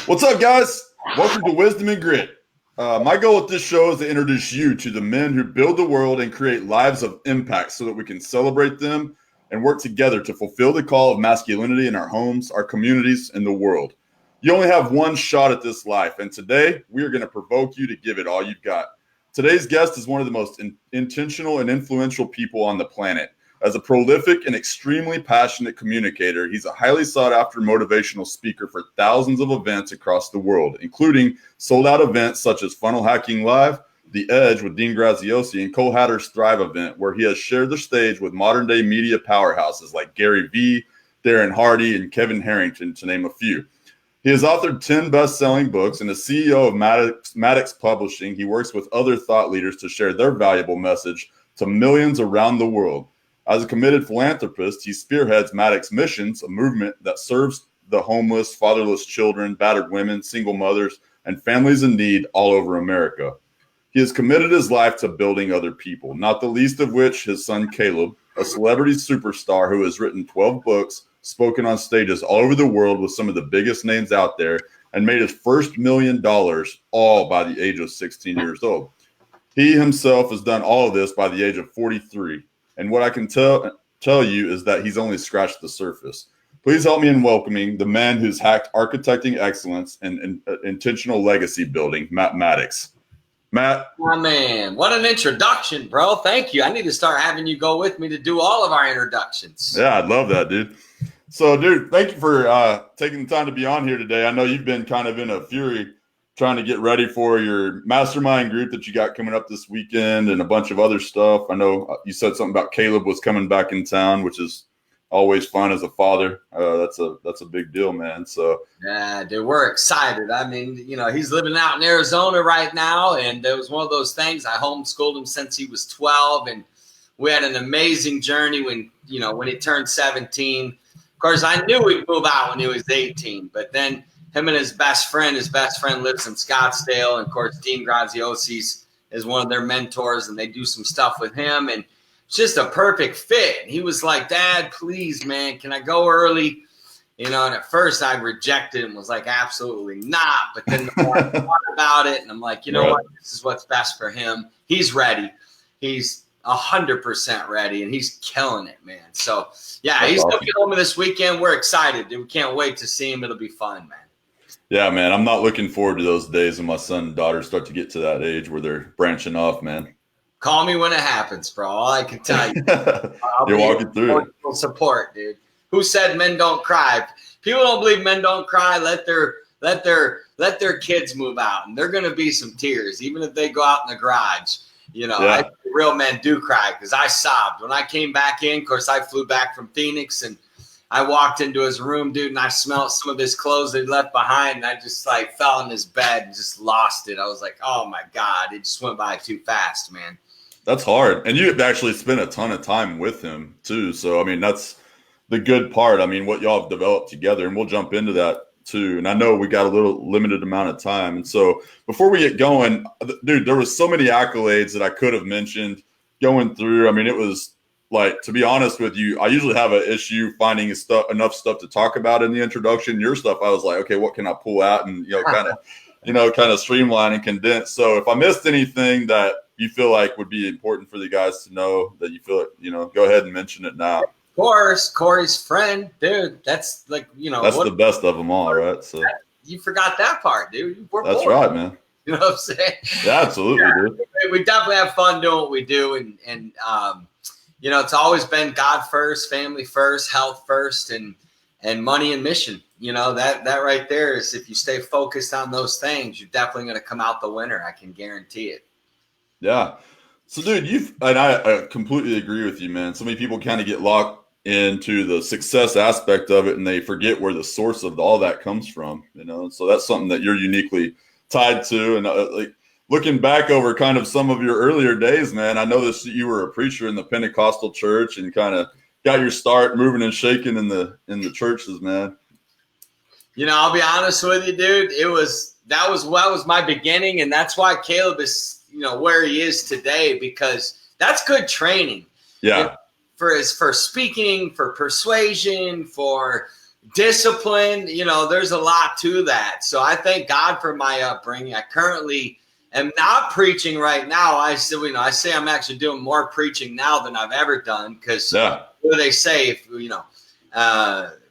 What's up, guys? Welcome to Wisdom and Grit. My goal with this show is to introduce you to the men who build the world and create lives of impact so that we can celebrate them and work together to fulfill the call of masculinity in our homes, our communities, and the world. You only have one shot at this life, and today we are going to provoke you to give it all you've got. Today's guest is one of the most intentional and influential people on the planet. As a prolific and extremely passionate communicator, he's a highly sought-after motivational speaker for thousands of events across the world, including sold-out events such as Funnel Hacking Live, The Edge with Dean Graziosi, and Cole Hatter's Thrive event, where he has shared the stage with modern-day media powerhouses like Gary Vee, Darren Hardy, and Kevin Harrington, to name a few. He has authored 10 best-selling books and is CEO of Maddix Publishing. He works with other thought leaders to share their valuable message to millions around the world. As a committed philanthropist, he spearheads Maddix Missions, a movement that serves the homeless, fatherless children, battered women, single mothers, and families in need all over America. He has committed his life to building other people, not the least of which his son Caleb, a celebrity superstar who has written 12 books, spoken on stages all over the world with some of the biggest names out there, and made his first $1 million all by the age of 16 years old. He himself has done all of this by the age of 43. And what I can tell you is that he's only scratched the surface. Please help me in welcoming the man who's hacked architecting excellence and intentional legacy building, Matt Maddix. Matt. My man, what an introduction, bro. Thank you. I need to start having you go with me to do all of our introductions. Yeah, I'd love that, dude. So, dude, thank you for taking the time to be on here today. I know you've been kind of in a fury trying to get ready for your mastermind group that you got coming up this weekend and a bunch of other stuff. I know you said something about Caleb was coming back in town, which is always fun as a father. That's a big deal, man. So yeah, dude, we're excited. I mean, he's living out in Arizona right now, and it was one of those things. I homeschooled him since he was 12, and we had an amazing journey when he turned 17. Of course, I knew he'd move out when he was 18, but then him and his best friend lives in Scottsdale. And of course, Dean Graziosi is one of their mentors, and they do some stuff with him. And it's just a perfect fit. He was like, Dad, please, man, can I go early? And at first I rejected him, was like, absolutely not. But then the more I thought about it, and I'm like, what? This is what's best for him. He's ready. He's 100% ready, and he's killing it, man. So, yeah, he's going to be home this weekend. We're excited. We can't wait to see him. It'll be fun, man. Yeah, man, I'm not looking forward to those days when my son and daughter start to get to that age where they're branching off, man. Call me when it happens, bro. All I can tell you. You're walking through it. Support, dude. Who said men don't cry? People don't believe men don't cry. Let their kids move out, and they're going to be some tears, even if they go out in the garage. Real men do cry because I sobbed when I came back in. Of course, I flew back from Phoenix, and I walked into his room, dude, and I smelled some of his clothes that he left behind, and I just fell in his bed and just lost it. I was like, oh my God, it just went by too fast, man. That's hard. And you actually spent a ton of time with him too. So, I mean, that's the good part. I mean, what y'all have developed together, and we'll jump into that too. And I know we got a little limited amount of time. And so before we get going, dude, there was so many accolades that I could have mentioned going through. I mean, it was, like, to be honest with you, I usually have an issue finding enough stuff to talk about in the introduction. Your stuff, I was like, okay, what can I pull out and kind of streamline and condense. So if I missed anything that you feel like would be important for the guys to know, that you feel it, go ahead and mention it now. Of course, Corey's friend, dude. That's that's the best of them all, right? So you forgot that part, dude. That's right, man. You know what I'm saying? Yeah, absolutely, dude. We definitely have fun doing what we do, and it's always been God first, family first, health first, and money and mission. That right there is, if you stay focused on those things, you're definitely going to come out the winner. I can guarantee it. Yeah. So, dude, I completely agree with you, man. So many people kind of get locked into the success aspect of it, and they forget where the source of all that comes from. So that's something that you're uniquely tied to, and looking back over kind of some of your earlier days, man, I know that you were a preacher in the Pentecostal church and kind of got your start moving and shaking in the churches, man. I'll be honest with you, dude. That was my beginning, and that's why Caleb is, where he is today, because that's good training. Yeah. For speaking, for persuasion, for discipline, there's a lot to that. So I thank God for my upbringing. I currently am not preaching right now. I say I'm actually doing more preaching now than I've ever done, because what do they say? If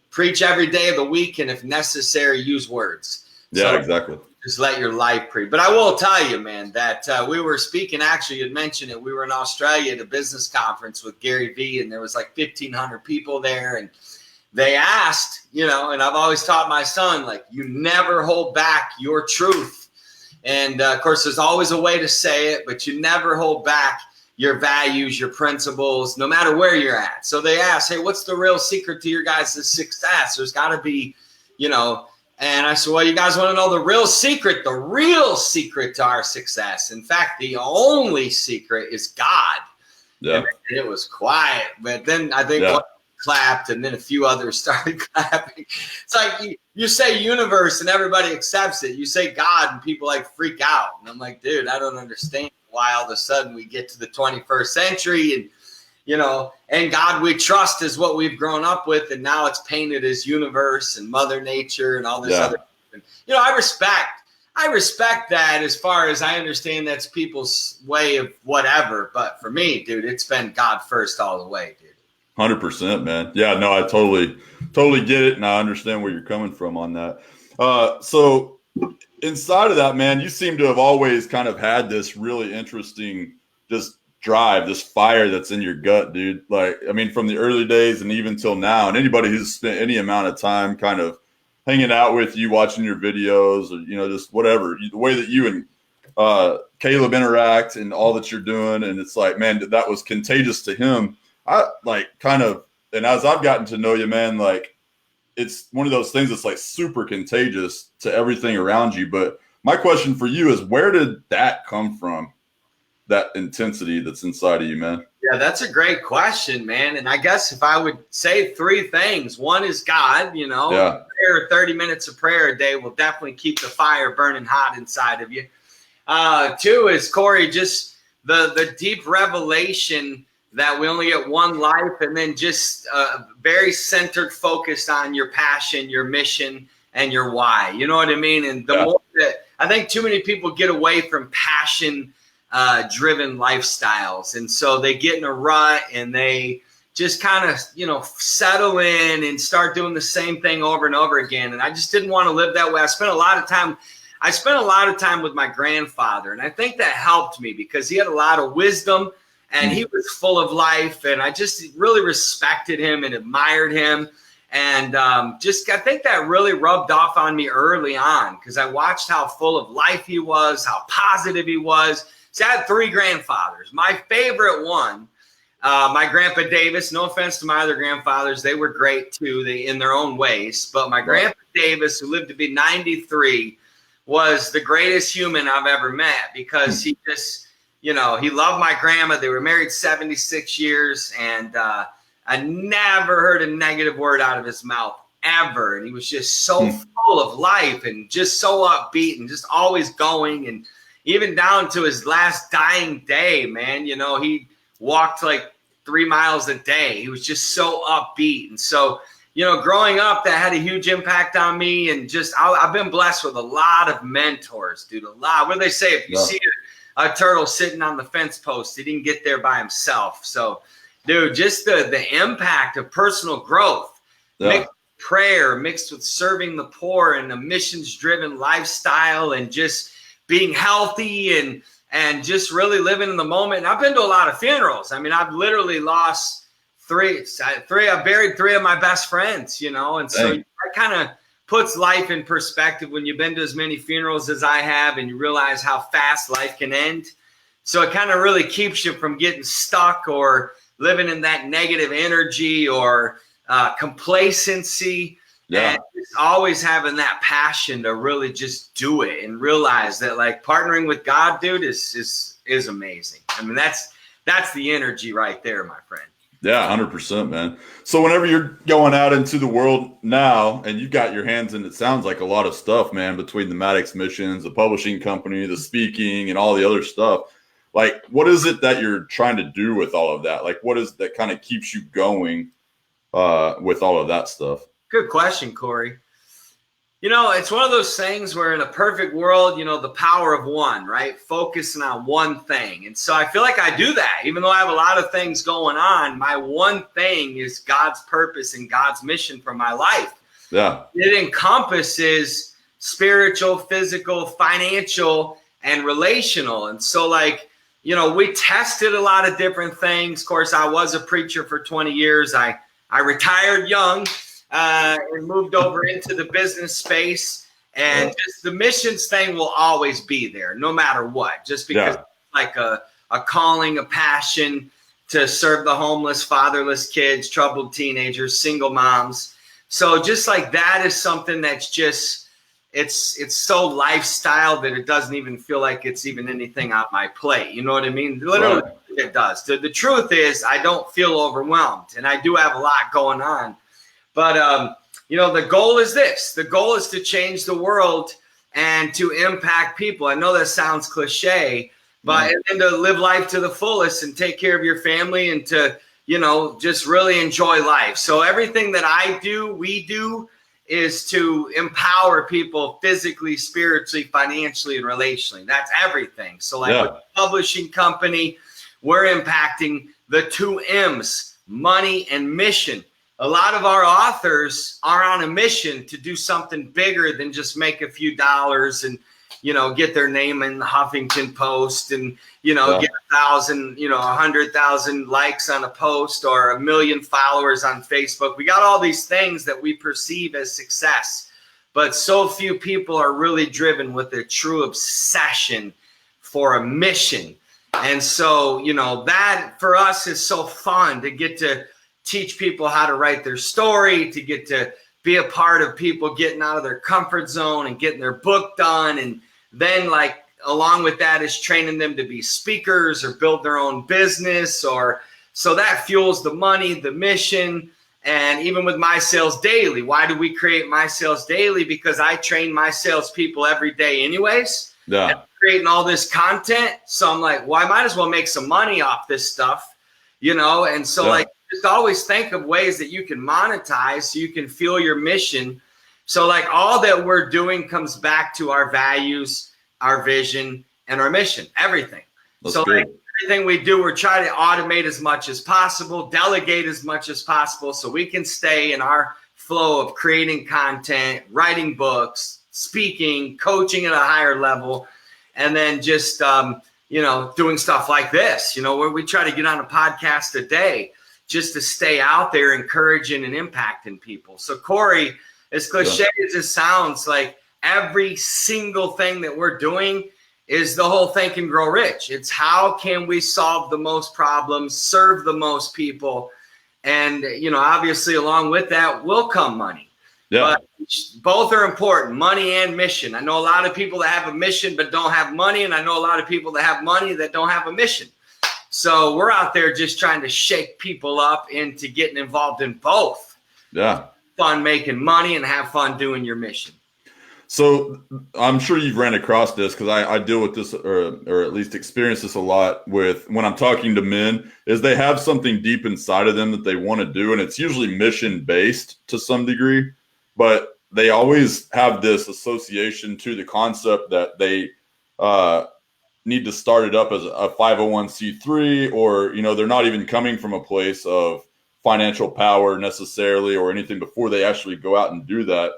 preach every day of the week, and if necessary, use words. Yeah, so exactly. Just let your life preach. But I will tell you, man, that we were speaking. Actually, you'd mentioned it. We were in Australia at a business conference with Gary Vee, and there was like 1,500 people there, and they asked, and I've always taught my son, like, you never hold back your truth. And of course, there's always a way to say it, but you never hold back your values, your principles, no matter where you're at. So they asked, hey, what's the real secret to your guys' success? There's got to be, and I said, well, you guys want to know the real secret to our success. In fact, the only secret is God. Yeah. And it was quiet. But then I think one clapped, and then a few others started clapping. It's like you say universe and everybody accepts it. You say God and people like freak out. And I'm like, dude, I don't understand why all of a sudden we get to the 21st century and and God we trust is what we've grown up with, and now it's painted as universe and Mother Nature and all this other. And, I respect that. As far as I understand, that's people's way of whatever. But for me, dude, it's been God first all the way, dude. 100%, man. Yeah, no, I totally get it, and I understand where you're coming from on that. So inside of that, man, you seem to have always kind of had this really interesting just drive, this fire that's in your gut, dude. Like, I mean, from the early days and even till now, and anybody who's spent any amount of time kind of hanging out with you, watching your videos, or, just whatever, the way that you and Caleb interact and all that you're doing. And it's like, man, that was contagious to him. I like kind of, and as I've gotten to know you, man, like it's one of those things that's like super contagious to everything around you. But my question for you is, where did that come from? That intensity that's inside of you, man? Yeah, that's a great question, man. And I guess if I would say three things, one is God, prayer, 30 minutes of prayer a day will definitely keep the fire burning hot inside of you. Two is, Corey, just the deep revelation that we only get one life, and then just very centered, focused on your passion, your mission, and your why. You know what I mean? And the more that I think too many people get away from passion driven lifestyles, and so they get in a rut and they just kind of settle in and start doing the same thing over and over again. And I just didn't want to live that way. I spent a lot of time with my grandfather, and I think that helped me because he had a lot of wisdom and he was full of life, and I just really respected him and admired him. And I think that really rubbed off on me early on, because I watched how full of life he was, how positive he was. So I had three grandfathers. My favorite one, my grandpa Davis, no offense to my other grandfathers, they were great too, in their own ways. But my grandpa Davis, who lived to be 93, was the greatest human I've ever met, because he just, he loved my grandma. They were married 76 years, and I never heard a negative word out of his mouth ever. And he was just so full of life and just so upbeat and just always going. And even down to his last dying day, man, he walked like 3 miles a day. He was just so upbeat. And so, growing up, that had a huge impact on me. And just, I've been blessed with a lot of mentors, dude, a lot. What do they say? If you see a turtle sitting on the fence post, he didn't get there by himself. So, dude, just the impact of personal growth, mixed with prayer, mixed with serving the poor, and a missions-driven lifestyle, and just being healthy and just really living in the moment. And I've been to a lot of funerals. I mean, I've literally lost three. I buried three of my best friends, and so that kind of puts life in perspective when you've been to as many funerals as I have, and you realize how fast life can end. So it kind of really keeps you from getting stuck or living in that negative energy or complacency. And just always having that passion to really just do it and realize that, like, partnering with God, dude, is amazing. I mean, that's the energy right there, my friend. Yeah, 100%, man. So whenever you're going out into the world now, and you've got your hands in, it sounds like a lot of stuff, man, between the Maddix missions, the publishing company, the speaking, and all the other stuff. Like, what is it that you're trying to do with all of that? Like, what is that kind of keeps you going with all of that stuff? Good question, Corey. It's one of those things where in a perfect world, the power of one, right? Focusing on one thing. And so I feel like I do that. Even though I have a lot of things going on, my one thing is God's purpose and God's mission for my life. Yeah. It encompasses spiritual, physical, financial, and relational. And so we tested a lot of different things. Of course, I was a preacher for 20 years. I retired young. And moved over into the business space, and just the missions thing will always be there no matter what, just because it's like a calling, a passion to serve the homeless, fatherless kids, troubled teenagers, single moms. So just like that is something that's just, it's so lifestyle that it doesn't even feel like it's even anything on my plate. You know what I mean? Literally it does. The truth is I don't feel overwhelmed, and I do have a lot going on. But, the goal is this. The goal is to change the world and to impact people. I know that sounds cliche, but and to live life to the fullest and take care of your family and to, just really enjoy life. So everything that we do is to empower people physically, spiritually, financially, and relationally. That's everything. So with the publishing company, we're impacting the 2 M's, money and mission. A lot of our authors are on a mission to do something bigger than just make a few dollars and, get their name in the Huffington Post and, get 1,000, 100,000 likes on a post or 1 million followers on Facebook. We got all these things that we perceive as success, but so few people are really driven with a true obsession for a mission. And so, that for us is so fun to get to teach people how to write their story, to get to be a part of people getting out of their comfort zone and getting their book done. And then along with that is training them to be speakers or build their own business, or so that fuels the money, the mission. And even with My Sales Daily, why do we create My Sales Daily? Because I train my salespeople every day anyways. Yeah. And creating all this content. So I'm like, well, I might as well make some money off this stuff, and so just always think of ways that you can monetize so you can fuel your mission. So all that we're doing comes back to our values, our vision, and our mission, everything. That's good. Everything we do, we're trying to automate as much as possible, delegate as much as possible so we can stay in our flow of creating content, writing books, speaking, coaching at a higher level, and then just, doing stuff like this, where we try to get on a podcast a day just to stay out there encouraging and impacting people. So Corey, as cliche as it sounds, every single thing that we're doing is the whole Think and Grow Rich. It's how can we solve the most problems, serve the most people. And, obviously along with that will come money. Yeah. But both are important, money and mission. I know a lot of people that have a mission but don't have money. And I know a lot of people that have money that don't have a mission. So we're out there just trying to shake people up into getting involved in both. Yeah. Fun making money and have fun doing your mission. So I'm sure you've ran across this because I deal with this or at least experience this a lot with when I'm talking to men is they have something deep inside of them that they want to do. And it's usually mission based to some degree, but they always have this association to the concept that they, need to start it up as a 501c3 or, they're not even coming from a place of financial power necessarily or anything before they actually go out and do that.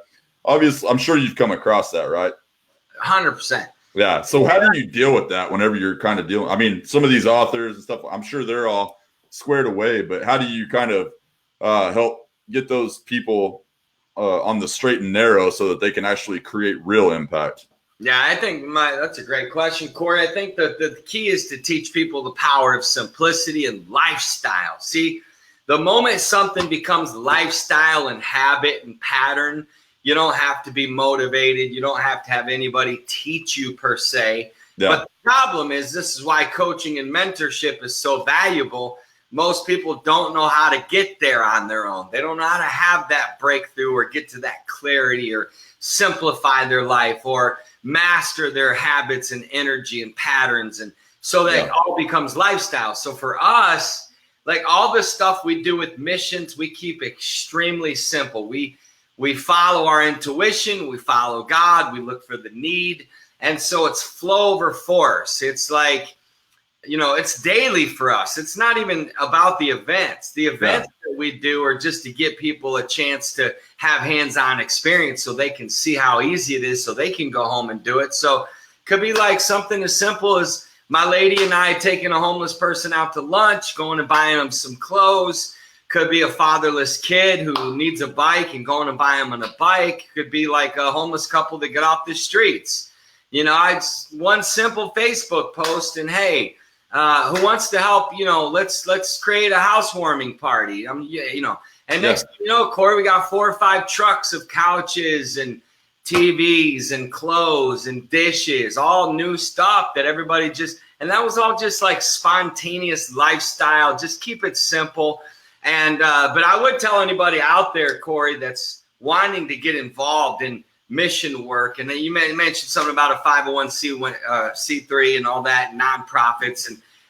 Obviously, I'm sure you've come across that, right? 100%. Yeah. So how do you deal with that whenever you're kind of dealing? I mean, some of these authors and stuff, I'm sure they're all squared away, but how do you kind of help get those people on the straight and narrow so that they can actually create real impact? Yeah, I think that's a great question, Corey. I think that the key is to teach people the power of simplicity and lifestyle. See, the moment something becomes lifestyle and habit and pattern, you don't have to be motivated. You don't have to have anybody teach you per se. Yeah. But the problem is, this is why coaching and mentorship is so valuable. Most people don't know how to get there on their own. They don't know how to have that breakthrough or get to that clarity or simplify their life or master their habits and energy and patterns. And so that all becomes lifestyle. So for us, all the stuff we do with missions, we keep extremely simple. We We follow our intuition. We follow God. We look for the need. And so it's flow over force. It's like, it's daily for us. It's not even about the events. The events that we do are just to give people a chance to have hands-on experience so they can see how easy it is so they can go home and do it. So it could be like something as simple as my lady and I taking a homeless person out to lunch, going and buying them some clothes. Could be a fatherless kid who needs a bike and going and buying them a bike. Could be like a homeless couple that get off the streets. It's one simple Facebook post and, hey, who wants to help? Let's create a housewarming party. And next, Corey, we got 4 or 5 trucks of couches and TVs and clothes and dishes, all new stuff that everybody and that was all just like spontaneous lifestyle. Just keep it simple. And, but I would tell anybody out there, Corey, that's wanting to get involved in mission work. And then you mentioned something about a 501c3 and all that, nonprofits,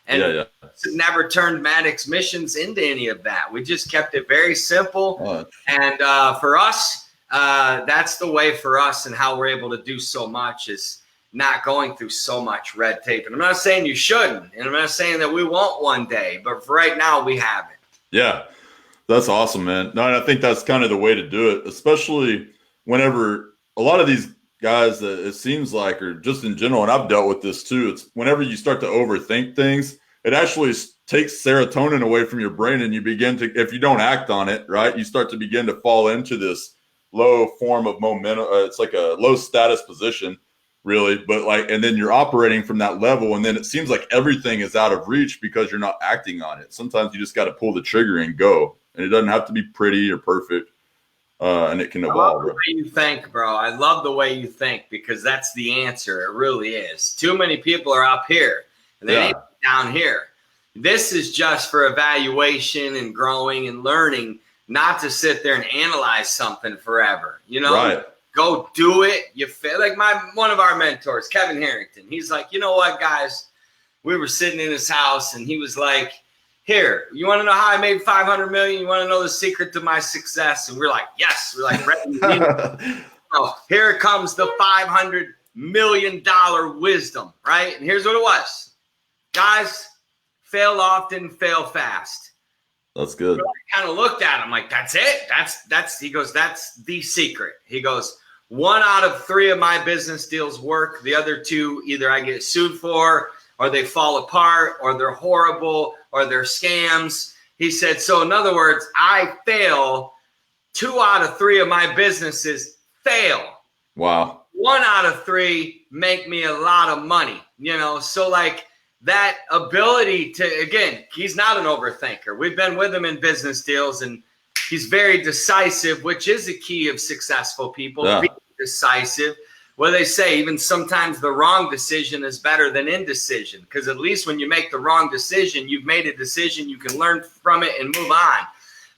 and never turned Maddix missions into any of that. We just kept it very simple. And for us, that's the way for us, and how we're able to do so much is not going through so much red tape. And I'm not saying you shouldn't, and I'm not saying that we won't one day, but for right now we haven't. Yeah, that's awesome, man. No, and I think that's kind of the way to do it, especially whenever a lot of these guys that it seems like, or just in general, and I've dealt with this too, it's whenever you start to overthink things, it actually takes serotonin away from your brain, and you begin to, if you don't act on it, right, you start to begin to fall into this low form of momentum. It's like a low status position, really, but and then you're operating from that level, and then it seems like everything is out of reach because you're not acting on it. Sometimes you just got to pull the trigger and go, and it doesn't have to be pretty or perfect. And it can evolve. I love the way you think, bro. I love the way you think, because that's the answer. It really is. Too many people are up here and they ain't down here. This is just for evaluation and growing and learning, not to sit there and analyze something forever. Right. Go do it. You feel like one of our mentors, Kevin Harrington. He's like, you know what, guys? We were sitting in his house and he was like, here, you want to know how I made $500 million? You want to know the secret to my success? And we're like, yes. We're like, here comes the $500 million wisdom, right? And here's what it was. Guys, fail often, fail fast. That's good. So I kind of looked at him like, that's it? He goes, that's the secret. He goes, 1 out of 3 of my business deals work. The other 2, either I get sued for, or they fall apart, or they're horrible, or they're scams. He said, so in other words, I fail. 2 out of 3 of my businesses fail. Wow. 1 out of 3 make me a lot of money, so like that ability to, again, he's not an overthinker. We've been with him in business deals, and he's very decisive, which is a key of successful people. Yeah. Being decisive. Well, they say even sometimes the wrong decision is better than indecision, because at least when you make the wrong decision, you've made a decision, you can learn from it and move on.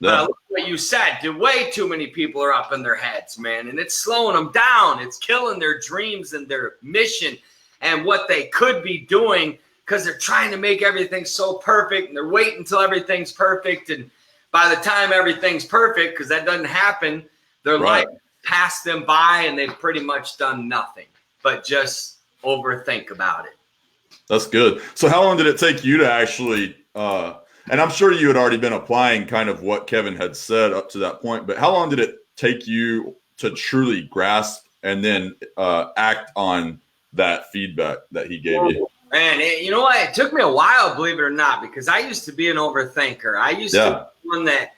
Yeah. But I love what you said. Way too many people are up in their heads, man, and it's slowing them down. It's killing their dreams and their mission and what they could be doing, because they're trying to make everything so perfect, and they're waiting until everything's perfect. And by the time everything's perfect, because that doesn't happen, their life passed them by, and they've pretty much done nothing but just overthink about it. That's good. So how long did it take you to actually, and I'm sure you had already been applying kind of what Kevin had said up to that point, but how long did it take you to truly grasp and then act on that feedback that he gave you? Man, you know what? It took me a while, believe it or not, because I used to be an overthinker. I used to be one that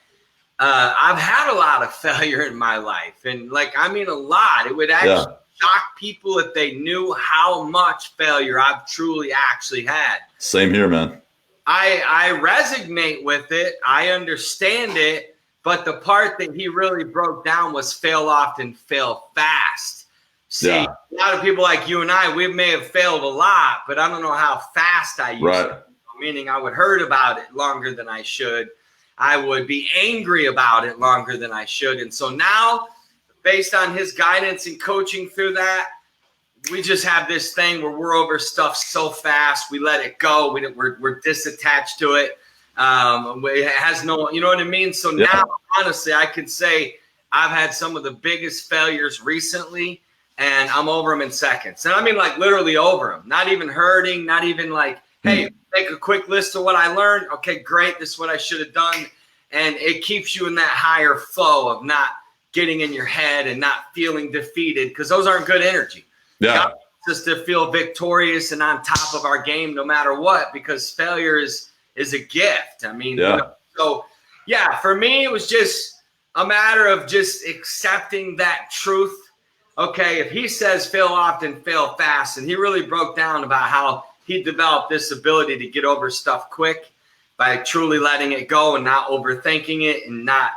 I've had a lot of failure in my life, and a lot. It would actually shock people if they knew how much failure I've truly actually had. Same here, man. I resonate with it. I understand it, but the part that he really broke down was fail often, fail fast. See, a lot of people like you and I, we may have failed a lot, but I don't know how fast I used to. Meaning I would hurt about it longer than I should. I would be angry about it longer than I should. And so now, based on his guidance and coaching through that, we just have this thing where we're over stuff so fast. We let it go. We're disattached to it. It has no, you know what I mean? So now, honestly, I can say I've had some of the biggest failures recently, and I'm over them in seconds. And I mean, like, literally over them, not even hurting, not even like, hey, make a quick list of what I learned. Okay, great. This is what I should have done. And it keeps you in that higher flow of not getting in your head and not feeling defeated, because those aren't good energy. Yeah. God wants us to feel victorious and on top of our game no matter what, because failure is a gift. I mean, so yeah, for me, it was just a matter of just accepting that truth. Okay, if he says fail often, fail fast, and he really broke down about how he developed this ability to get over stuff quick by truly letting it go and not overthinking it and not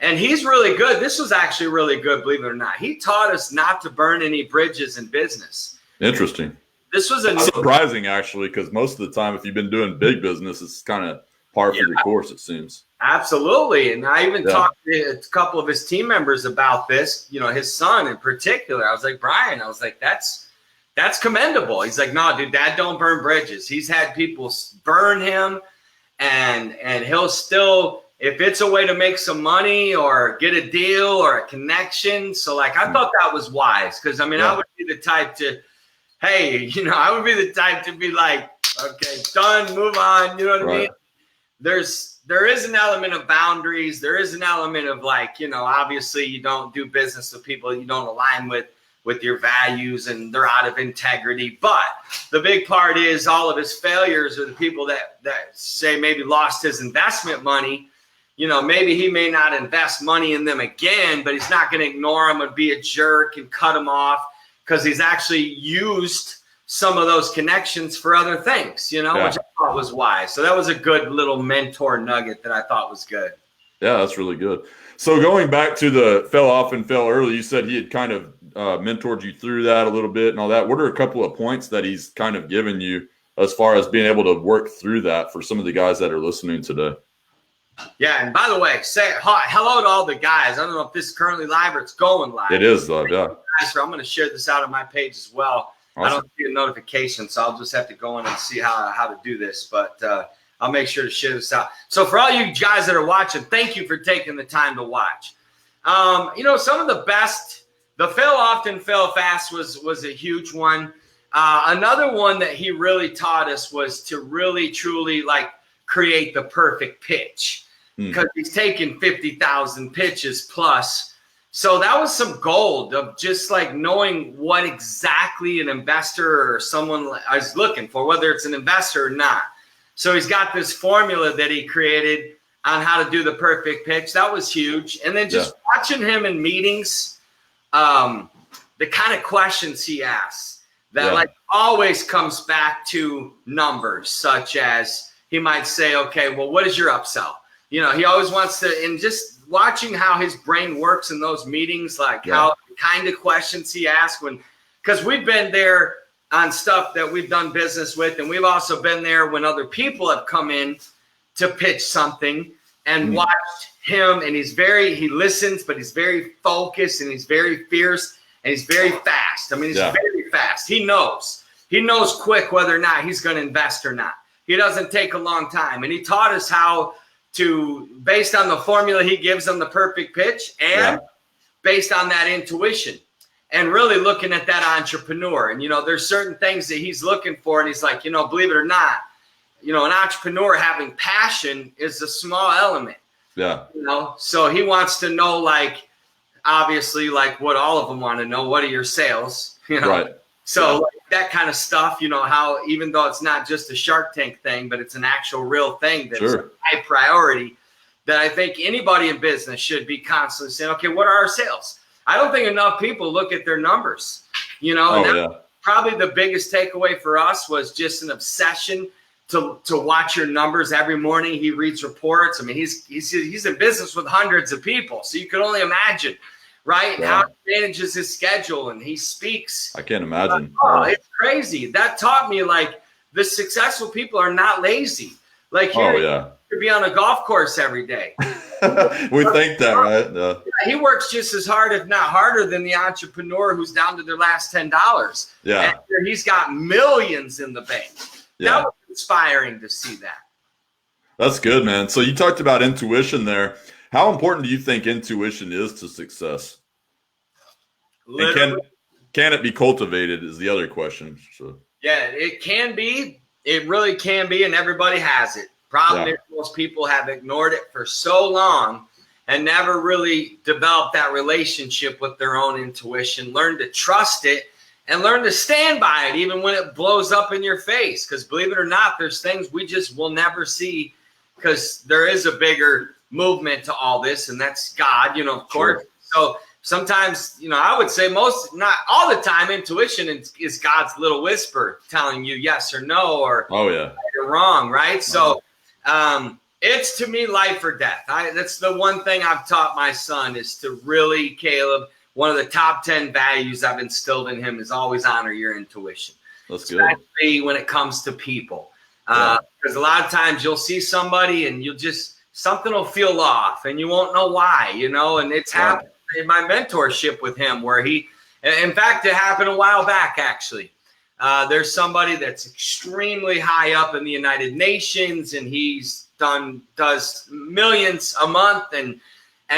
and he's really good. This was actually really good, believe it or not. He taught us not to burn any bridges in business. Interesting. This was surprising, actually, because most of the time, if you've been doing big business, it's kind of par for the course, it seems. Absolutely. And I even talked to a couple of his team members about this, his son in particular. I was like, Brian, that's commendable. He's like, no, dude, Dad don't burn bridges. He's had people burn him, and he'll still, if it's a way to make some money or get a deal or a connection. So, like, I thought that was wise, because, I mean, I would be the type to, hey, I would be the type to be like, okay, done, move on. You know what I mean? There is an element of boundaries. There is an element of, like, obviously you don't do business with people you don't align with your values, and they're out of integrity. But the big part is all of his failures are the people that say maybe lost his investment money. Maybe he may not invest money in them again, but he's not going to ignore them and be a jerk and cut them off, because he's actually used some of those connections for other things, which I thought was wise. So that was a good little mentor nugget that I thought was good. Yeah, that's really good. So going back to the fell off and fell early, you said he had kind of mentored you through that a little bit and all that. What are a couple of points that he's kind of given you as far as being able to work through that for some of the guys that are listening today? Yeah, and by the way, say hello to all the guys. I don't know if this is currently live or it's going live. It is live, yeah. I'm going to share this out on my page as well. Awesome. I don't see a notification, so I'll just have to go in and see how to do this. But I'll make sure to share this out. So for all you guys that are watching, thank you for taking the time to watch. Some of the best, the fail often, fail fast was a huge one. Another one that he really taught us was to really, truly, like, create the perfect pitch, because he's taken 50,000 pitches plus. So that was some gold of just, like, knowing what exactly an investor or someone is looking for, whether it's an investor or not. So he's got this formula that he created on how to do the perfect pitch. That was huge. And then just watching him in meetings, the kind of questions he asks that like always comes back to numbers, such as he might say, okay, well, what is your upsell? He always wants to, and just watching how his brain works in those meetings, like how the kind of questions he asks because we've been there on stuff that we've done business with. And we've also been there when other people have come in to pitch something and watched him. And he listens, but he's very focused and he's very fierce and he's very fast. I mean, he's very fast. He knows quick whether or not he's going to invest or not. He doesn't take a long time. And he taught us how to, based on the formula he gives on the perfect pitch and based on that intuition and really looking at that entrepreneur. And, there's certain things that he's looking for. And he's like, believe it or not, an entrepreneur having passion is a small element. Yeah. So he wants to know, like, obviously, like what all of them want to know, what are your sales? Right. So like that kind of stuff, how even though it's not just a Shark Tank thing, but it's an actual real thing that's a high priority, that I think anybody in business should be constantly saying, okay, what are our sales? I don't think enough people look at their numbers, probably the biggest takeaway for us was just an obsession to watch your numbers every morning. He reads reports. I mean, he's in business with hundreds of people. So you can only imagine, right? How he manages his schedule and he speaks. I can't imagine. It's crazy. That taught me, like, the successful people are not lazy. Like, you could be on a golf course every day. We think that, right? Yeah. He works just as hard, if not harder, than the entrepreneur who's down to their last $10. Yeah. And he's got millions in the bank. Yeah. That was inspiring to see that. That's good, man. So you talked about intuition there. How important do you think intuition is to success? Literally. And can it be cultivated is the other question. So. Yeah, it can be. It really can be, and everybody has it. Problem is most people have ignored it for so long and never really developed that relationship with their own intuition, learn to trust it, and learn to stand by it even when it blows up in your face. Because believe it or not, there's things we just will never see because there is a bigger movement to all this, and that's God, you know, of course. Sure. So sometimes, you know, I would say most, not all the time, intuition is God's little whisper telling you yes or no, or you're wrong, right? So it's, to me, life or death. That's the one thing I've taught my son is to really, Caleb, one of the top 10 values I've instilled in him is always honor your intuition. That's good. Especially when it comes to people. Because a lot of times you'll see somebody and you'll just, something will feel off and you won't know why, you know, and it's happened in my mentorship with him where in fact, it happened a while back, actually. There's somebody that's extremely high up in the United Nations and does millions a month. And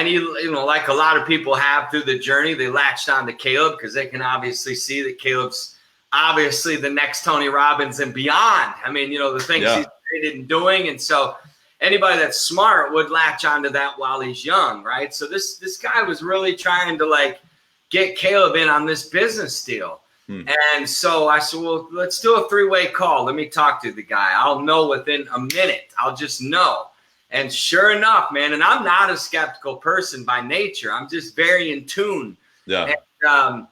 he, you know, like a lot of people have through the journey, they latched on to Caleb because they can obviously see that Caleb's obviously the next Tony Robbins and beyond. I mean, you know, the things he's created and doing. And so anybody that's smart would latch onto that while he's young, right? So this guy was really trying to like get Caleb in on this business deal. And so I said, well, let's do a 3-way call. Let me talk to the guy. I'll know within a minute. I'll just know. And sure enough, man, and I'm not a skeptical person by nature. I'm just very in tune. Yeah. And,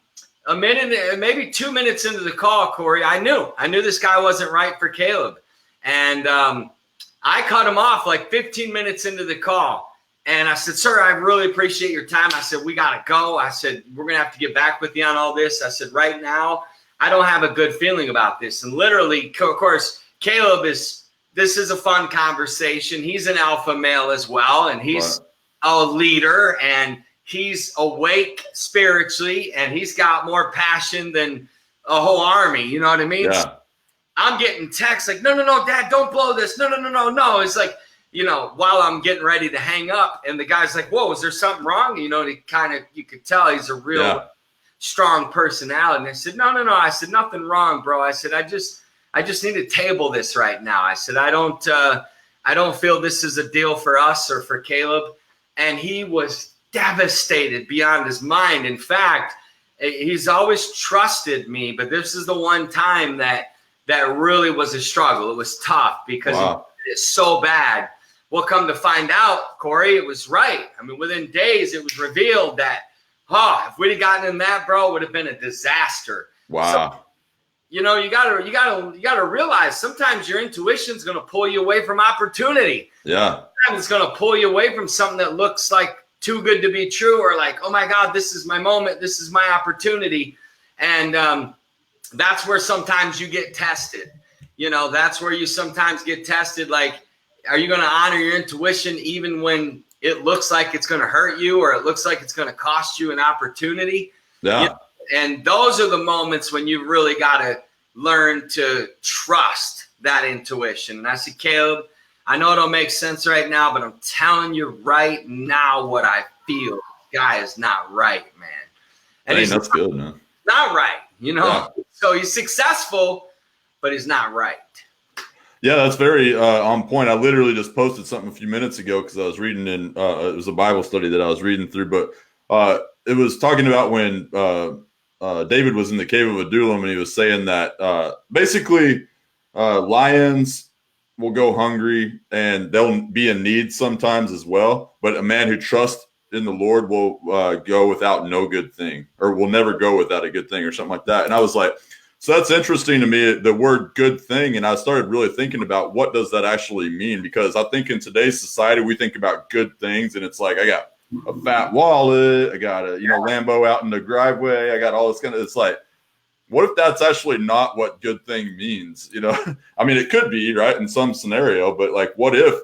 a minute, maybe 2 minutes into the call, Corey, I knew this guy wasn't right for Caleb. And I cut him off like 15 minutes into the call. And I said, sir, I really appreciate your time. I said, we got to go. I said, we're going to have to get back with you on all this. I said, right now, I don't have a good feeling about this. And literally, of course, Caleb this is a fun conversation. He's an alpha male as well. And he's a leader and he's awake spiritually and he's got more passion than a whole army. You know what I mean? Yeah. So I'm getting texts like, no, Dad, don't blow this. No. It's like, you know, while I'm getting ready to hang up and the guy's like, whoa, is there something wrong? You know, and you could tell he's a real strong personality. And I said, no. I said, nothing wrong, bro. I said, I just need to table this right now. I said, I don't feel this is a deal for us or for Caleb. And he was devastated beyond his mind. In fact, he's always trusted me, but this is the one time that really was a struggle. It was tough because it is so bad. Well, come to find out, Corey, it was right. I mean, within days, it was revealed that, if we'd have gotten in that, bro, it would have been a disaster. Wow. So, you know, you gotta realize sometimes your intuition's gonna pull you away from opportunity. Yeah. Sometimes it's gonna pull you away from something that looks like too good to be true, or like, oh my God, this is my moment, this is my opportunity. And that's where sometimes you get tested. You know, that's where you sometimes get tested. Like, are you going to honor your intuition even when it looks like it's going to hurt you or it looks like it's going to cost you an opportunity? Yeah. You know, and those are the moments when you really got to learn to trust that intuition. And I said, Caleb, I know it don't make sense right now, but I'm telling you right now what I feel. This guy is not right, man. And that's good, man. Not right, you know? Yeah. So he's successful, but he's not right. Yeah, that's very on point. I literally just posted something a few minutes ago because I was reading it was a Bible study that I was reading through, but it was talking about when David was in the cave of Adullam and he was saying that basically lions will go hungry and they'll be in need sometimes as well, but a man who trusts in the Lord will go without no good thing, or will never go without a good thing, or something like that. And I was like, so that's interesting to me, the word good thing. And I started really thinking about what does that actually mean? Because I think in today's society, we think about good things and it's like, I got a fat wallet, I got a, Lambo out in the driveway, I got all this it's like, what if that's actually not what good thing means? I mean, it could be, right, in some scenario, but like, what if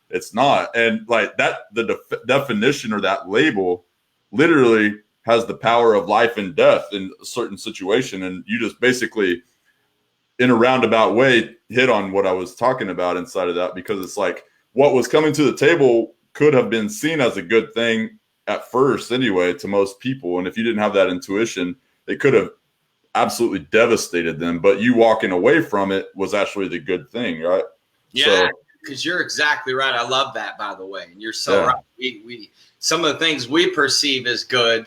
it's not? And like that, the definition or that label literally has the power of life and death in a certain situation. And you just basically, in a roundabout way, hit on what I was talking about inside of that, because it's like what was coming to the table could have been seen as a good thing at first anyway to most people. And if you didn't have that intuition, it could have absolutely devastated them. But you walking away from it was actually the good thing, right? Yeah, because you're exactly right. I love that, by the way. And you're so right. We some of the things we perceive as good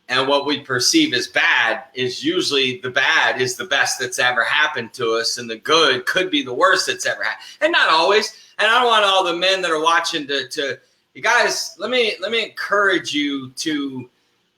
and what we perceive as bad is usually the bad is the best that's ever happened to us, and the good could be the worst that's ever happened. And not always. And I don't want all the men that are watching to you guys, let me encourage you to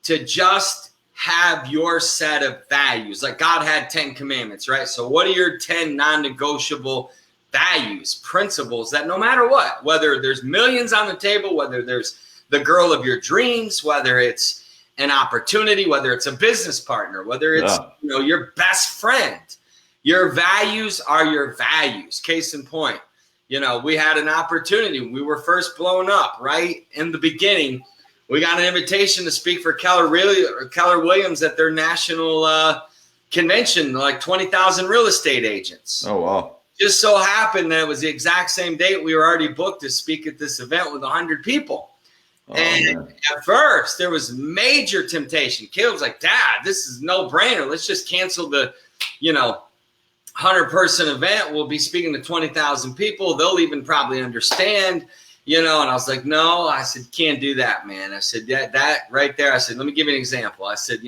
just have your set of values. Like God had 10 commandments, right? So what are your 10 non-negotiable values, principles that no matter what, whether there's millions on the table, whether there's the girl of your dreams, whether it's an opportunity, whether it's a business partner, whether it's your best friend, your values are your values. Case in point, we had an opportunity. We were first blown up, right? In the beginning, we got an invitation to speak for Keller Williams at their national convention, like 20,000 real estate agents. Oh, wow. Just so happened that it was the exact same date we were already booked to speak at this event with 100 people. Man. At first, there was major temptation. Caleb's like, Dad, this is no brainer. Let's just cancel the, 100-person event. We'll be speaking to 20,000 people. They'll even probably understand, and I was like, no, I said, can't do that, man. I said, that right there. I said, let me give you an example. I said,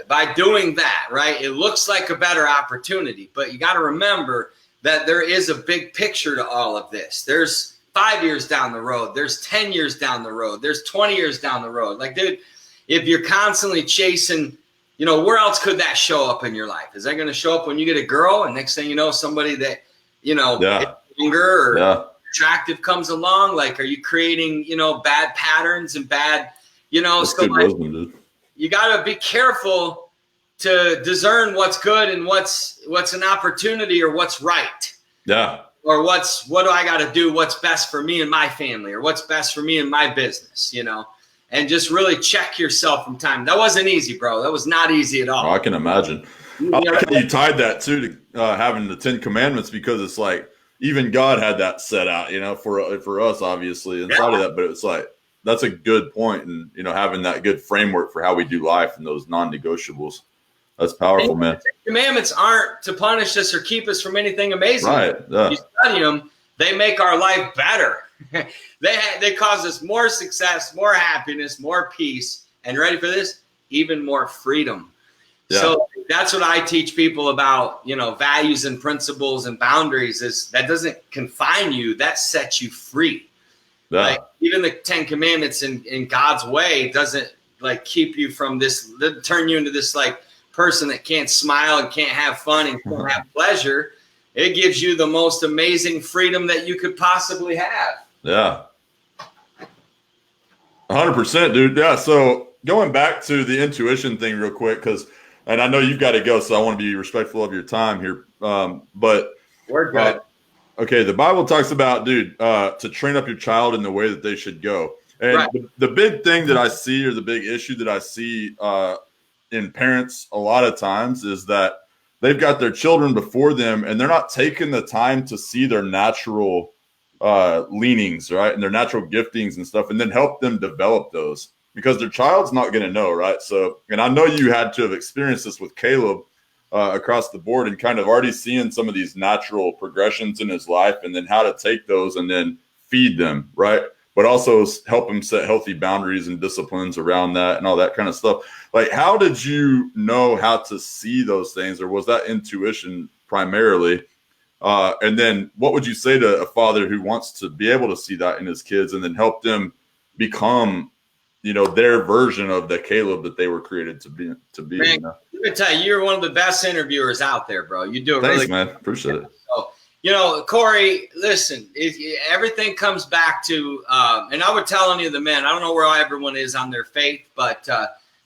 by doing that, right, it looks like a better opportunity, but you got to remember that there is a big picture to all of this. There's 5 years down the road. There's 10 years down the road. There's 20 years down the road. Like, dude, if you're constantly chasing, where else could that show up in your life? Is that going to show up when you get a girl and next thing you know, somebody that, is younger or attractive comes along? Like, are you creating, bad patterns and bad, so like, you got to be careful to discern what's good and what's an opportunity or what's right. Yeah. Or what do I got to do? What's best for me and my family, or what's best for me and my business, and just really check yourself from time. That wasn't easy, bro. That was not easy at all. Oh, I can imagine. I like how you tied that too to having the 10 commandments, because it's like even God had that set out, for us, obviously inside of that. But it's like, that's a good point. And, having that good framework for how we do life and those non-negotiables. That's powerful, man. The commandments aren't to punish us or keep us from anything amazing. Right. You study them, they make our life better. They cause us more success, more happiness, more peace, and ready for this, even more freedom. Yeah. So that's what I teach people about, values and principles and boundaries. Is that doesn't confine you, that sets you free. Yeah. Like even the 10 commandments in God's way doesn't like keep you from this, turn you into this like person that can't smile and can't have fun and can't have pleasure. It gives you the most amazing freedom that you could possibly have. Yeah. 100%, dude. Yeah. So going back to the intuition thing real quick, and I know you've got to go, so I want to be respectful of your time here. But we're good. Okay. The Bible talks about, dude, to train up your child in the way that they should go. And the big thing that I see, or the big issue that I see, in parents a lot of times, is that they've got their children before them and they're not taking the time to see their natural leanings, right? And their natural giftings and stuff, and then help them develop those, because their child's not going to know, right? So, and I know you had to have experienced this with Caleb across the board, and kind of already seeing some of these natural progressions in his life, and then how to take those and then feed them, right? But also help him set healthy boundaries and disciplines around that and all that kind of stuff. Like, how did you know how to see those things, or was that intuition primarily? And then what would you say to a father who wants to be able to see that in his kids and then help them become, their version of the Caleb that they were created to be? Man, let me tell you, you're one of the best interviewers out there, bro. You do it. Thanks, really man. Appreciate it. So, Corey, listen, everything comes back to, and I would tell any of the men, I don't know where everyone is on their faith, but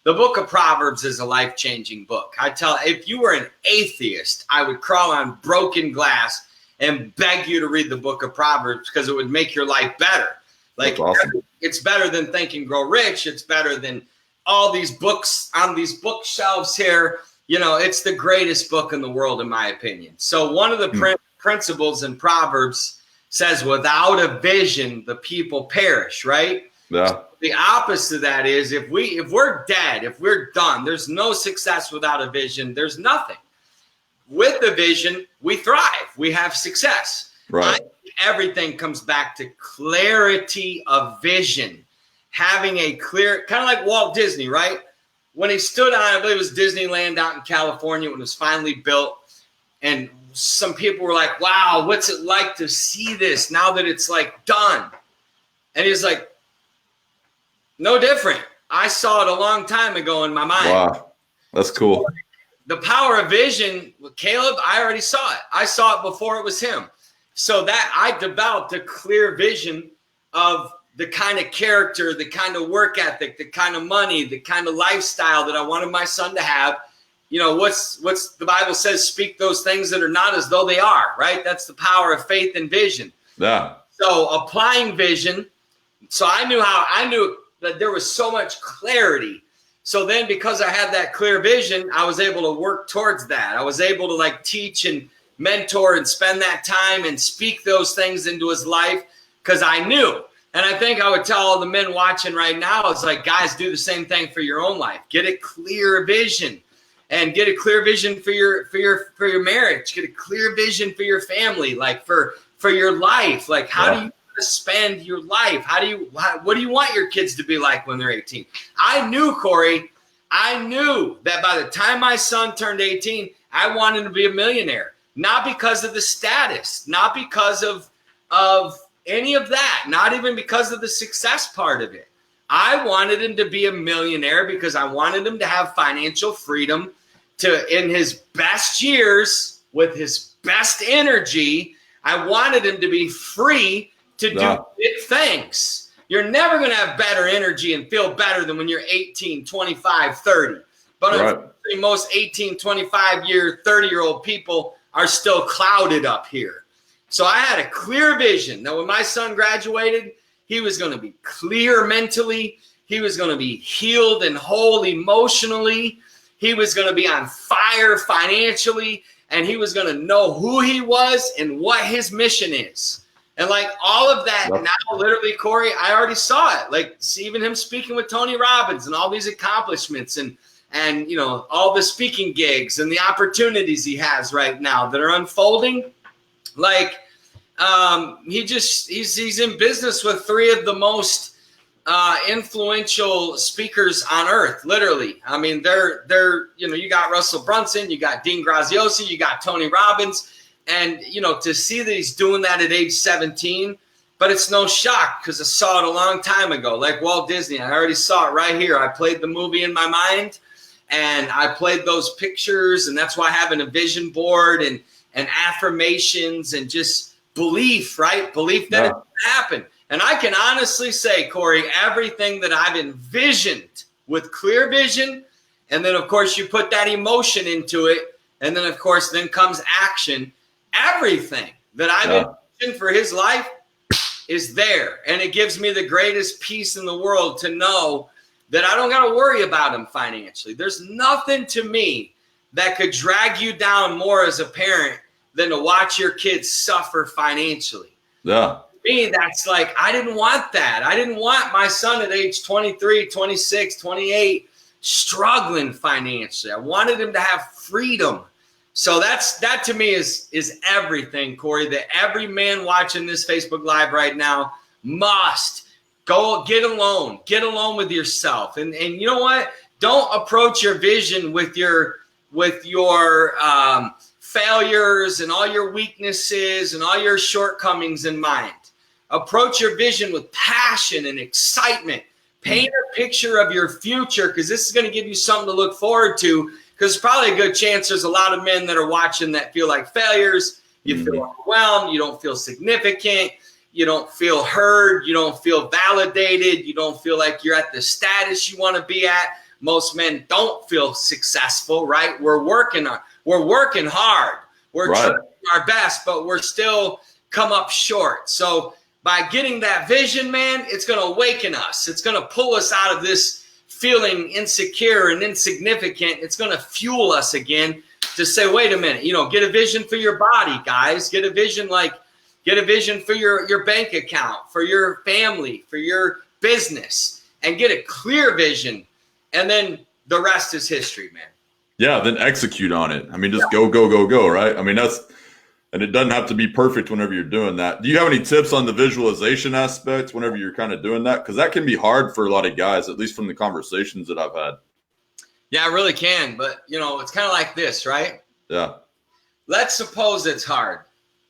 the book of Proverbs is a life-changing book. If you were an atheist, I would crawl on broken glass and beg you to read the book of Proverbs, because it would make your life better. Like, awesome. It's better than Think and Grow Rich. It's better than all these books on these bookshelves here. It's the greatest book in the world, in my opinion. So one of the principles in Proverbs says, without a vision, the people perish, right? Yeah. The opposite of that is if we're dead, if we're done, there's no success without a vision. There's nothing. With the vision, we thrive. We have success. Right. Everything comes back to clarity of vision. Having a clear, kind of like Walt Disney, right? When he stood on, I believe it was Disneyland out in California when it was finally built, and some people were like, wow, what's it like to see this now that it's like done? And he's like, no different. I saw it a long time ago in my mind. Wow, that's cool. The power of vision with Caleb, I already saw it. I saw it before it was him. So that I developed a clear vision of the kind of character, the kind of work ethic, the kind of money, the kind of lifestyle that I wanted my son to have. You know, what's the Bible says, speak those things that are not as though they are, right? That's the power of faith and vision. Yeah. So applying vision. So I knew that there was so much clarity. So then because I had that clear vision, I was able to work towards that. I was able to like teach and mentor and spend that time and speak those things into his life because I knew. And I think I would tell all the men watching right now, it's like, guys, do the same thing for your own life. Get a clear vision and get a clear vision for your marriage. Get a clear vision for your family, like for your life. Like, how do you spend your life? What do you want your kids to be like when they're 18? I knew, Corey, that by the time my son turned 18, I wanted to be a millionaire, not because of the status, not because of any of that, not even because of the success part of it. I wanted him to be a millionaire because I wanted him to have financial freedom to, in his best years, with his best energy, I wanted him to be free to do big things. You're never going to have better energy and feel better than when you're 18, 25, 30. But unfortunately, most 18, 25-year, 30-year-old people are still clouded up here. So I had a clear vision that when my son graduated, he was going to be clear mentally. He was going to be healed and whole emotionally. He was going to be on fire financially. And he was going to know who he was and what his mission is. And like all of that now, literally, Corey, I already saw it. Like even him speaking with Tony Robbins and all these accomplishments and you know, all the speaking gigs and the opportunities he has right now that are unfolding. Like he's in business with three of the most influential speakers on earth, literally. I mean, they're you know, you got Russell Brunson, you got Dean Graziosi, you got Tony Robbins. And, you know, to see that he's doing that at age 17, but it's no shock because I saw it a long time ago. Like Walt Disney, I already saw it right here. I played the movie in my mind and I played those pictures. And that's why having a vision board and affirmations and just belief, right? Belief that it can happen. And I can honestly say, Corey, everything that I've envisioned with clear vision, and then, of course, you put that emotion into it, and then, of course, then comes action. Everything that I've envisioned for his life is there. And it gives me the greatest peace in the world to know that I don't got to worry about him financially. There's nothing to me that could drag you down more as a parent than to watch your kids suffer financially. Yeah. To me, that's like, I didn't want that. I didn't want my son at age 23, 26, 28 struggling financially. I wanted him to have freedom. So that to me is everything, Corey, that every man watching this Facebook Live right now must go get alone with yourself. And you know what? Don't approach your vision with your failures and all your weaknesses and all your shortcomings in mind. Approach your vision with passion and excitement. Paint a picture of your future because this is going to give you something to look forward to. Because probably a good chance there's a lot of men that are watching that feel like failures. You feel overwhelmed. You don't feel significant. You don't feel heard. You don't feel validated. You don't feel like you're at the status you want to be at. Most men don't feel successful, right? We're working hard. We're trying our best, but we're still come up short. So by getting that vision, man, it's going to awaken us. It's going to pull us out of this feeling insecure and insignificant. It's going to fuel us again to say, wait a minute, you know, get a vision for your body, guys. Get a vision like, Get a vision for your bank account, for your family, for your business, and get a clear vision. And then the rest is history, man. Yeah, then execute on it. I mean, just go, right? I mean, and it doesn't have to be perfect whenever you're doing that. Do you have any tips on the visualization aspect whenever you're kind of doing that? Because that can be hard for a lot of guys, at least from the conversations that I've had. Yeah, I really can. But, it's kind of like this, right? Yeah. Let's suppose it's hard.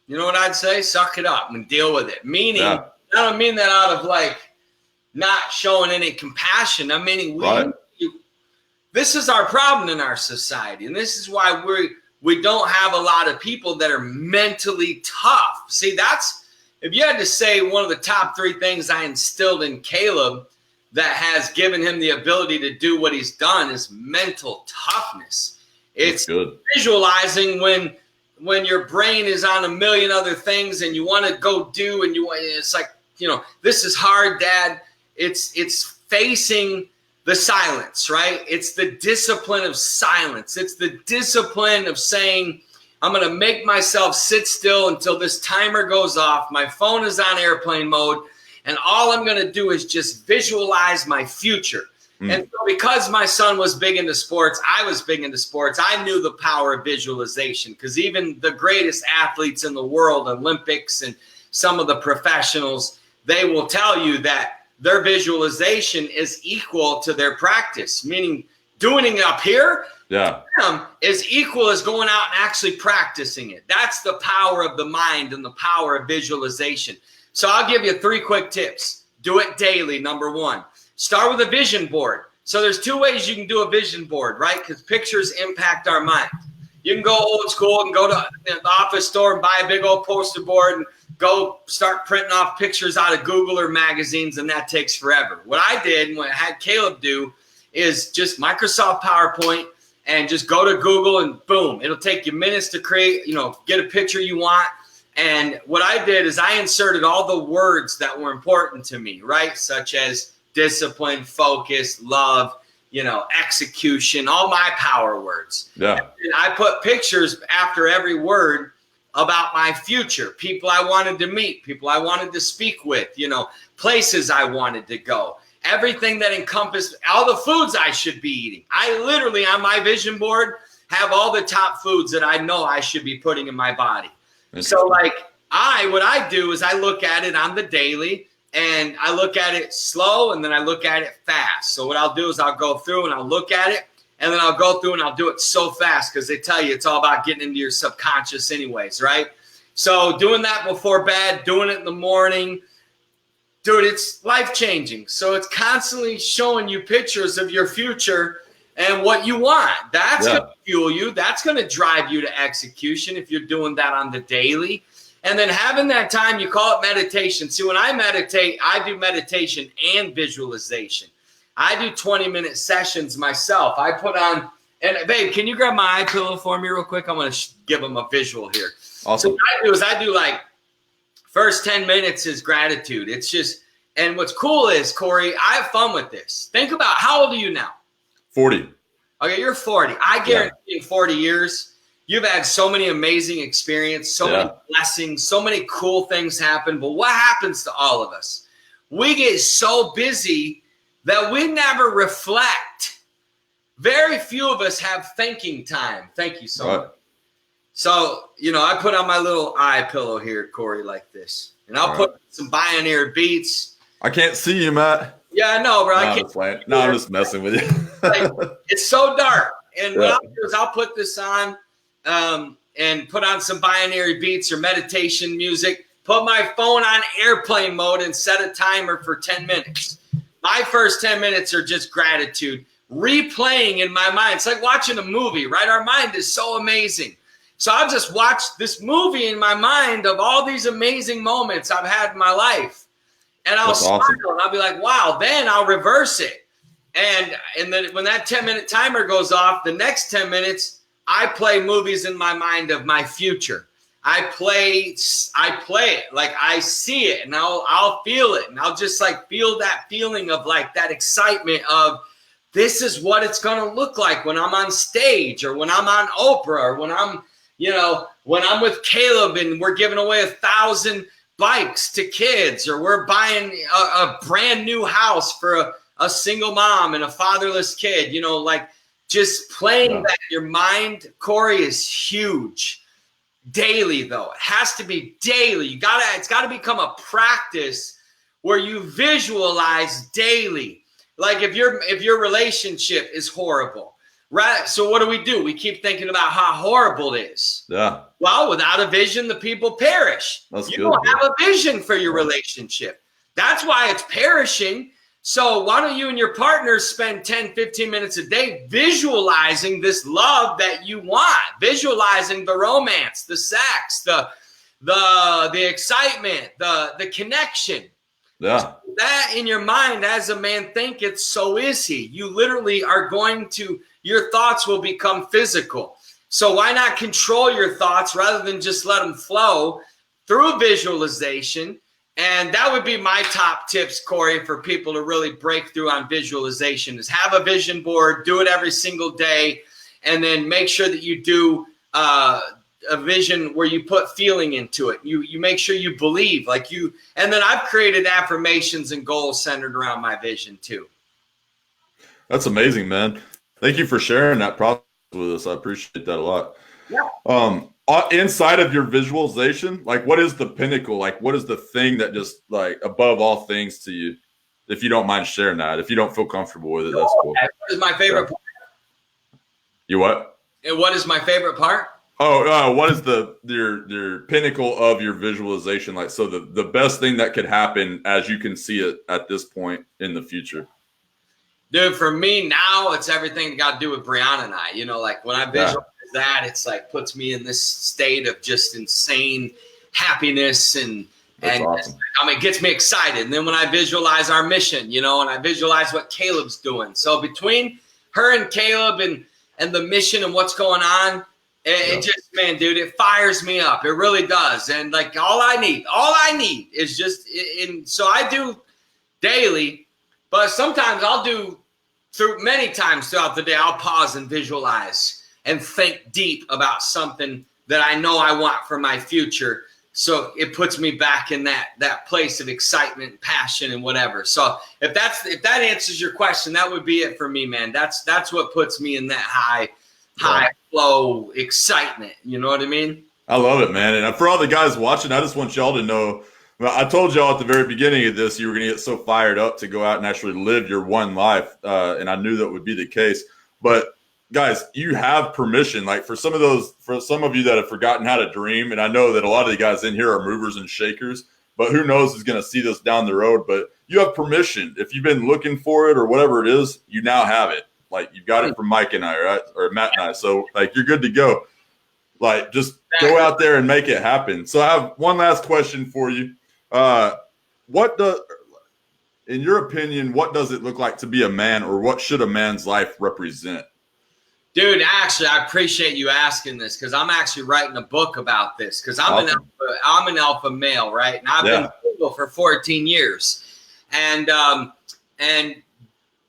You know what I'd say? Suck it up and deal with it. Meaning, I don't mean that out of like not showing any compassion. I'm meaning this is our problem in our society. And this is why we don't have a lot of people that are mentally tough. See, if you had to say one of the top 3 things I instilled in Caleb that has given him the ability to do what he's done is mental toughness. It's good. Visualizing when your brain is on a million other things and you want to go do and it's like, this is hard, Dad. It's facing the silence, right? It's the discipline of silence. It's the discipline of saying, I'm going to make myself sit still until this timer goes off. My phone is on airplane mode. And all I'm going to do is just visualize my future. And so because my son was big into sports, I was big into sports. I knew the power of visualization because even the greatest athletes in the world, Olympics and some of the professionals, they will tell you that their visualization is equal to their practice, meaning doing it up here is equal as going out and actually practicing it. That's the power of the mind and the power of visualization. So I'll give you 3 quick tips. Do it daily, number 1. Start with a vision board. So there's 2 ways you can do a vision board, right? Because pictures impact our mind. You can go old school and go to the office store and buy a big old poster board and go start printing off pictures out of Google or magazines, and that takes forever. What I did and what I had Caleb do is just Microsoft PowerPoint and just go to Google and boom, it'll take you minutes to create, get a picture you want. And what I did is I inserted all the words that were important to me, right? Such as discipline, focus, love, execution, all my power words. Yeah. And I put pictures after every word about my future, people I wanted to meet, people I wanted to speak with, places I wanted to go, everything that encompassed all the foods I should be eating. I literally on my vision board have all the top foods that I know I should be putting in my body. So what I do is I look at it on the daily. And I look at it slow and then I look at it fast. So what I'll do is I'll go through and I'll look at it and then I'll go through and I'll do it so fast because they tell you it's all about getting into your subconscious anyways, right? So doing that before bed, doing it in the morning, dude, it's life-changing. So it's constantly showing you pictures of your future and what you want. That's going to fuel you. That's going to drive you to execution if you're doing that on the daily. And then having that time, you call it meditation. See, when I meditate, I do meditation and visualization. I do 20-minute sessions myself. I put on, and babe, can you grab my eye pillow for me real quick? I'm going to give them a visual here. Awesome. So what I do like first 10 minutes is gratitude. It's just, and what's cool is, Corey, I have fun with this. Think about, how old are you now? 40. Okay, you're 40. I guarantee in 40 years, you've had so many amazing experiences, so many blessings, so many cool things happen. But what happens to all of us? We get so busy that we never reflect. Very few of us have thinking time. Thank you so much. So, I put on my little eye pillow here, Corey, like this. And I'll put some Pioneer beats. I can't see you, Matt. Yeah, I know, bro. I'm just messing with you. It's so dark. And what I'll do is I'll put this on. And put on some binary beats or meditation music, put my phone on airplane mode and set a timer for 10 minutes. My first 10 minutes are just gratitude, replaying in my mind. It's like watching a movie, right? Our mind is so amazing. So I've just watched this movie in my mind of all these amazing moments I've had in my life. And I'll smile and I'll be like, wow, then I'll reverse it. And then when that 10-minute timer goes off, the next 10 minutes, I play movies in my mind of my future. I play it like I see it and I'll feel it. And I'll just like feel that feeling of like that excitement of this is what it's going to look like when I'm on stage or when I'm on Oprah or when I'm, when I'm with Caleb and we're giving away 1,000 bikes to kids, or we're buying a brand new house for a single mom and a fatherless kid, like just playing that in your mind, Corey, is huge. Daily, though. It has to be daily. It's got to become a practice where you visualize daily. Like if your relationship is horrible, right? So what do? We keep thinking about how horrible it is. Yeah. Well, without a vision, the people perish. You don't have a vision for your relationship. That's why it's perishing. So why don't you and your partners spend 10, 15 minutes a day visualizing this love that you want, visualizing the romance, the sex, the excitement, the connection. Yeah. So that in your mind, as a man thinketh, so is he. You literally are your thoughts will become physical. So why not control your thoughts rather than just let them flow through visualization? And that would be my top tips, Corey, for people to really break through on visualization, is have a vision board, do it every single day, and then make sure that you do a vision where you put feeling into it. You make sure you believe and then I've created affirmations and goals centered around my vision too. That's amazing, man. Thank you for sharing that process with us. I appreciate that a lot. Yeah. Inside of your visualization, like what is the pinnacle? Like what is the thing that just like above all things to you? If you don't mind sharing that, if you don't feel comfortable with it, that's cool. What is my favorite part? You what? And what is my favorite part? What is your pinnacle of your visualization? Like, so the best thing that could happen as you can see it at this point in the future. Dude, for me now, it's everything got to do with Brianna and I. Like when I visualize that, it's like puts me in this state of just insane happiness and awesome. It gets me excited. And then when I visualize our mission, and I visualize what Caleb's doing. So between her and Caleb and the mission and what's going on, it just, man, dude, it fires me up. It really does. And like all I need is just, so I do daily, but sometimes I'll do many times throughout the day, I'll pause and visualize and think deep about something that I know I want for my future. So it puts me back in that place of excitement, passion, and whatever. So if that answers your question, that would be it for me, man. That's what puts me in that high flow excitement. You know what I mean? I love it, man. And for all the guys watching, I just want y'all to know, I told y'all at the very beginning of this, you were going to get so fired up to go out and actually live your one life. And I knew that would be the case, but guys, you have permission. Like for some of you that have forgotten how to dream, and I know that a lot of the guys in here are movers and shakers, but who knows who's going to see this down the road. But you have permission. If you've been looking for it or whatever it is, you now have it. Like you've got it from Mike and I, right? Or Matt and I. So like you're good to go. Like just go out there and make it happen. So I have one last question for you. In your opinion, what does it look like to be a man, or what should a man's life represent? Dude, actually, I appreciate you asking this because I'm actually writing a book about this because I'm an alpha male, right? And I've been single for 14 years, and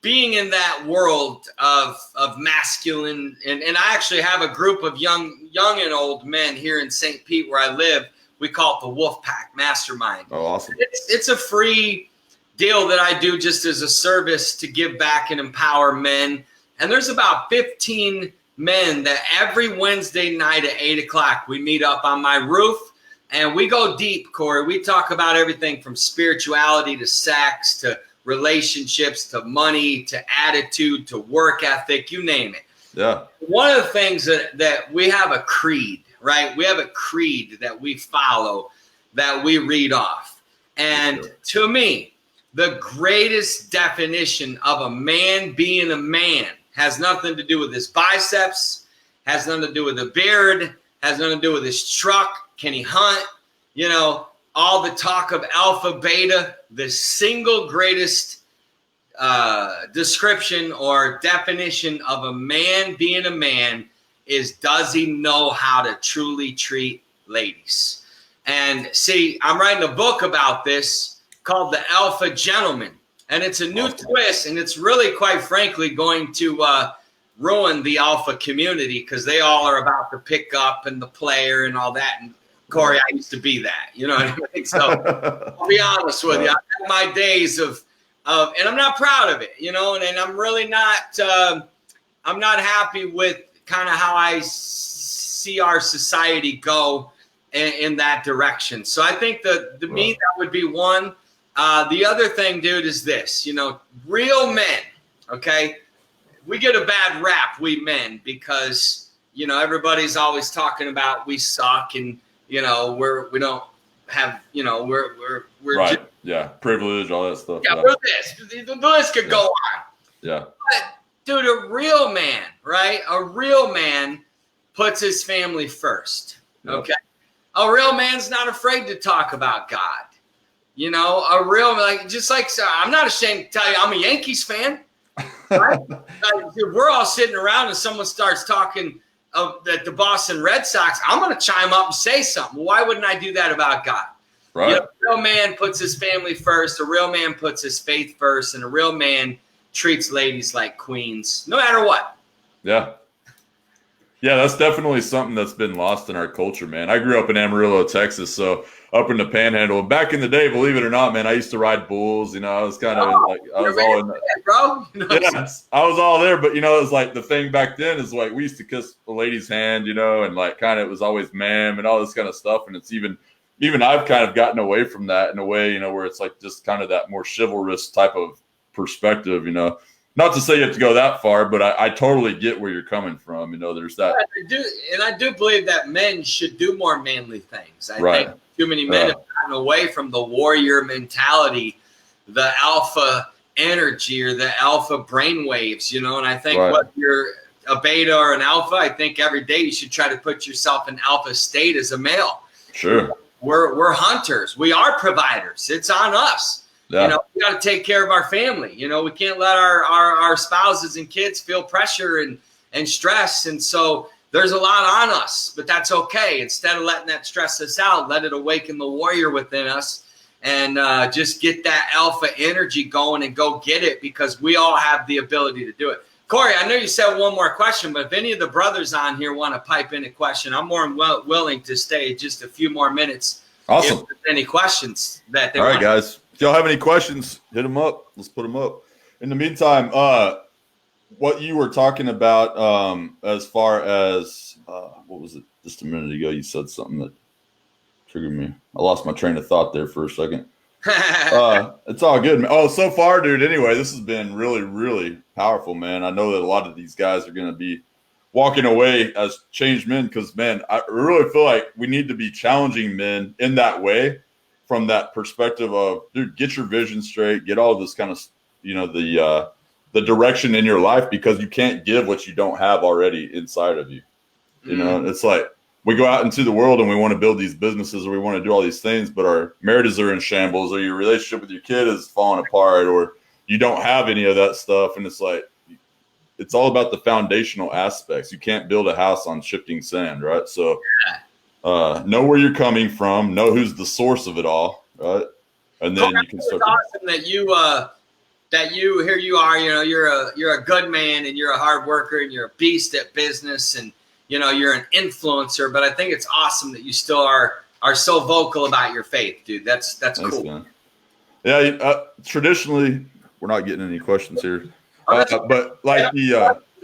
being in that world of masculine, and I actually have a group of young and old men here in St. Pete where I live. We call it the Wolf Pack Mastermind. Oh, awesome! It's a free deal that I do just as a service to give back and empower men. And there's about 15 men that every Wednesday night at 8 o'clock, we meet up on my roof and we go deep, Corey. We talk about everything from spirituality to sex to relationships to money to attitude to work ethic, you name it. Yeah. One of the things that we have a creed, right? We have a creed that we follow, that we read off. And to me, the greatest definition of a man being a man has nothing to do with his biceps, has nothing to do with a beard, has nothing to do with his truck. Can he hunt? All the talk of alpha, beta, the single greatest description or definition of a man being a man is, does he know how to truly treat ladies? And see, I'm writing a book about this called The Alpha Gentleman. And it's a new twist, and it's really, quite frankly, going to ruined the alpha community because they all are about the pickup and the player and all that. And Corey, I used to be that, you know what I mean? So I'll be honest with you. I had my days of, and I'm not proud of it, you know, and I'm really not, I'm not happy with kind of how I see our society go in that direction. So I think the me, that would be one. The other thing, dude, is this, you know, real men, okay? We get a bad rap, we men, because, you know, everybody's always talking about we suck and, you know, we don't have, you know, we're right. Privilege, all that stuff. Yeah, we're this. The list could go on. Yeah. But, dude, a real man, right? A real man puts his family first, okay? A real man's not afraid to talk about God. You know, a real, like, just like, I'm not ashamed to tell you, I'm a Yankees fan. Right? We're all sitting around and someone starts talking that the Boston Red Sox, I'm going to chime up and say something. Well, why wouldn't I do that about God? Right. You know, a real man puts his family first. A real man puts his faith first. And a real man treats ladies like queens, no matter what. Yeah. Yeah, that's definitely something that's been lost in our culture, man. I grew up in Amarillo, Texas, so up in the Panhandle. Back in the day, believe it or not, man, I used to ride bulls. You know, I was kind of like, I was all in that, bro. You know, yes, I was all there. But you know, it was like the thing back then is like we used to kiss a lady's hand, you know, and like kind of it was always ma'am and all this kind of stuff. And it's even I've kind of gotten away from that in a way, you know, where it's like just kind of that more chivalrous type of perspective, you know. Not to say you have to go that far, but I totally get where you're coming from. You know, there's that. I do believe that men should do more manly things. I think too many men have gotten away from the warrior mentality, the alpha energy or the alpha brainwaves, you know. And I think whether you're a beta or an alpha, I think every day you should try to put yourself in alpha state as a male. Sure. We're hunters. We are providers. It's on us. Yeah. You know, we got to take care of our family. You know, we can't let our spouses and kids feel pressure and stress. And so there's a lot on us, but that's okay. Instead of letting that stress us out, let it awaken the warrior within us and just get that alpha energy going and go get it because we all have the ability to do it. Corey, I know you said one more question, but if any of the brothers on here want to pipe in a question, I'm more than willing to stay just a few more minutes. Awesome. If there's any questions that they all right, want. guys. If y'all have any questions, hit them up. Let's put them up. In the meantime, what you were talking about as far as what was it? Just a minute ago, you said something that triggered me. I lost my train of thought there for a second. It's all good, man. Oh, so far, dude. Anyway, this has been really, really powerful, man. I know that a lot of these guys are going to be walking away as changed men because, man, I really feel like we need to be challenging men in that way. From that perspective of, dude, get your vision straight, get all of this kind of, you know, the direction in your life because you can't give what you don't have already inside of you. You know, it's like we go out into the world and we want to build these businesses or we want to do all these things, but our marriages are in shambles or your relationship with your kid is falling apart or you don't have any of that stuff. And it's like, it's all about the foundational aspects. You can't build a house on shifting sand, right? So, know where you're coming from, know who's the source of it all, right? And then you can start. It's awesome that you here you are, you know, you're a good man and you're a hard worker and you're a beast at business and you know you're an influencer. But I think it's awesome that you still are so vocal about your faith, dude. That's Thanks, cool. Man. Yeah, traditionally we're not getting any questions here, but like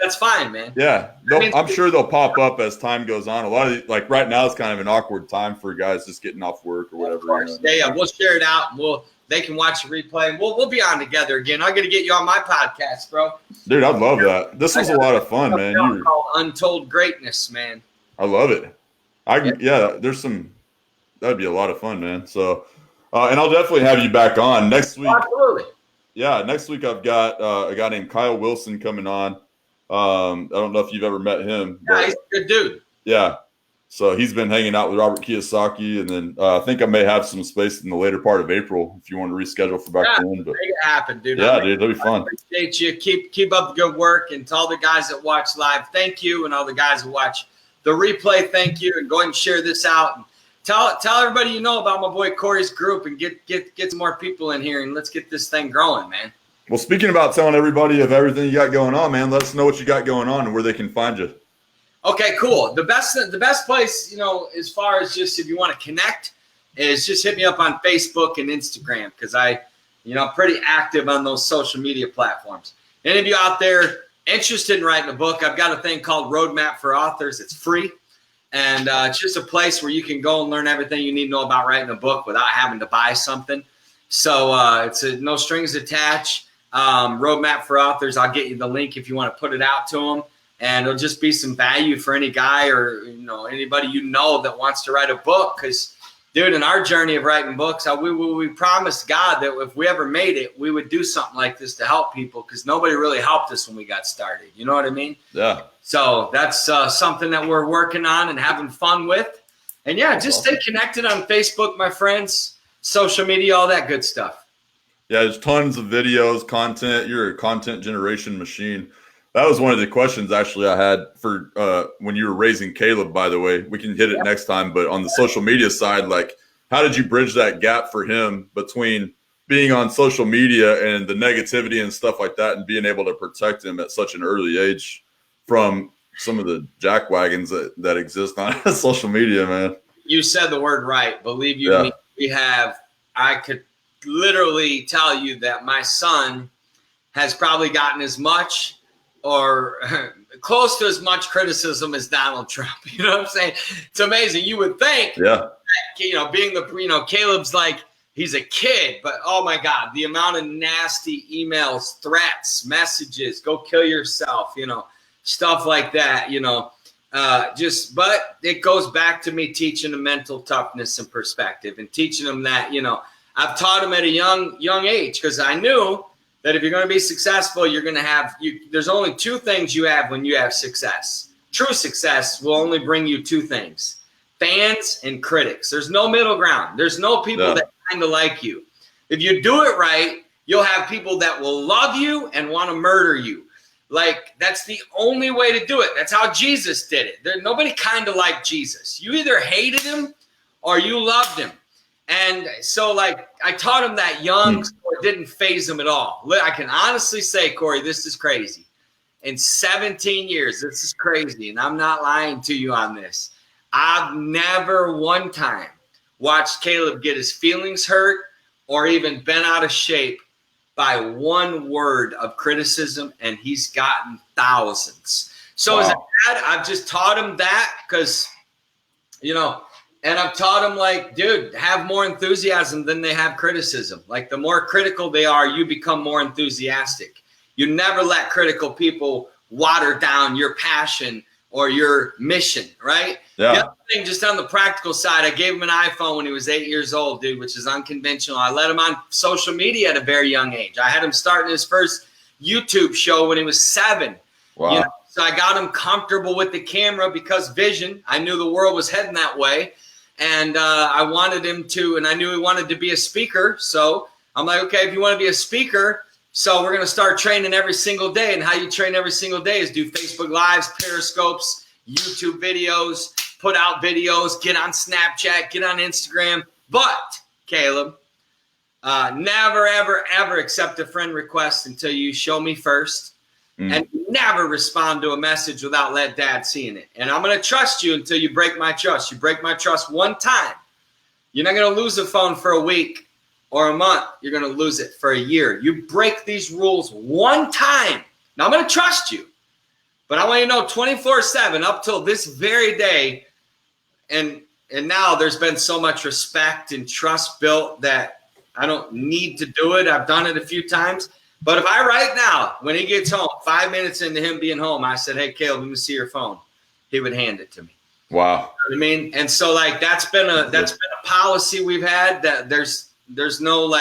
that's fine, man. Yeah, I'm sure they'll pop up as time goes on. A lot of like right now, it's kind of an awkward time for guys just getting off work or whatever. Yeah, we'll share it out. And they can watch the replay. And we'll be on together again. I'm gonna get you on my podcast, bro. Dude, I'd love that. This was a lot of fun, man. Called Untold Greatness, man. I love it. There's some. That'd be a lot of fun, man. So, and I'll definitely have you back on next week. Absolutely. Yeah, next week I've got a guy named Kyle Wilson coming on. I don't know if you've ever met him. But, he's a good dude. Yeah. So he's been hanging out with Robert Kiyosaki, and then I think I may have some space in the later part of April if you want to reschedule for back then. But make it happen, dude. Yeah, dude, that'll be fun. I appreciate you. Keep up the good work, and to all the guys that watch live, thank you, and all the guys that watch the replay, thank you, and go ahead and share this out. And tell everybody you know about my boy Corey's group, and get some more people in here, and let's get this thing growing, man. Well, speaking about telling everybody of everything you got going on, man, let us know what you got going on and where they can find you. Okay, cool. The best place, as far as just if you want to connect, is just hit me up on Facebook and Instagram, because I'm pretty active on those social media platforms. Any of you out there interested in writing a book, I've got a thing called Roadmap for Authors. It's free, and it's just a place where you can go and learn everything you need to know about writing a book without having to buy something. So it's no strings attached. Roadmap for Authors. I'll get you the link if you want to put it out to them. And it'll just be some value for any guy or, anybody that wants to write a book. Because, dude, in our journey of writing books, we promised God that if we ever made it, we would do something like this to help people, because nobody really helped us when we got started. You know what I mean? Yeah. So that's something that we're working on and having fun with. And, yeah, just stay connected on Facebook, my friends, social media, all that good stuff. Yeah, there's tons of videos, content. You're a content generation machine. That was one of the questions actually I had for when you were raising Caleb, by the way. We can hit it next time, but on the social media side, like, how did you bridge that gap for him between being on social media and the negativity and stuff like that, and being able to protect him at such an early age from some of the jackwagons that exist on social media, man? You said the word right. Believe you me, I could literally tell you that my son has probably gotten as much or close to as much criticism as Donald Trump. You know what I'm saying? It's amazing. You would think, that, being Caleb's like, he's a kid, but oh my God, the amount of nasty emails, threats, messages, go kill yourself, stuff like that, but it goes back to me teaching them mental toughness and perspective, and teaching them that, I've taught him at a young age, because I knew that if you're going to be successful, you're going to have there's only two things you have when you have success. True success will only bring you two things: fans and critics. There's no middle ground. There's no people that kind of like you. If you do it right, you'll have people that will love you and want to murder you. Like, that's the only way to do it. That's how Jesus did it. Nobody kind of liked Jesus. You either hated him or you loved him. And so, I taught him that young, so it didn't phase him at all. I can honestly say, Corey, this is crazy. In 17 years, this is crazy, and I'm not lying to you on this. I've never one time watched Caleb get his feelings hurt or even been out of shape by one word of criticism, and he's gotten thousands. So as a dad, I've just taught him that because, and I've taught them, dude, have more enthusiasm than they have criticism. The more critical they are, you become more enthusiastic. You never let critical people water down your passion or your mission, right? Yeah. The other thing, just on the practical side, I gave him an iPhone when he was 8 years old, dude, which is unconventional. I let him on social media at a very young age. I had him starting his first YouTube show when he was 7. Wow. So I got him comfortable with the camera because vision. I knew the world was heading that way. And I wanted him to, and I knew he wanted to be a speaker. So I'm like, okay, if you want to be a speaker, so we're going to start training every single day. And how you train every single day is do Facebook Lives, Periscopes, YouTube videos, put out videos, get on Snapchat, get on Instagram. But, Caleb, never, ever, ever accept a friend request until you show me first. And never respond to a message without let dad seeing it. And I'm going to trust you until you break my trust. You break my trust one time, you're not going to lose a phone for a week or a month. You're going to lose it for a year. You break these rules one time. Now I'm going to trust you, but I want you to know 24/7 up till this very day. And now there's been so much respect and trust built that I don't need to do it. I've done it a few times. But if I right now, when he gets home, 5 minutes into him being home, I said, hey, Caleb, let me see your phone, he would hand it to me. Wow. You know what I mean? And so that's been a policy we've had, that there's no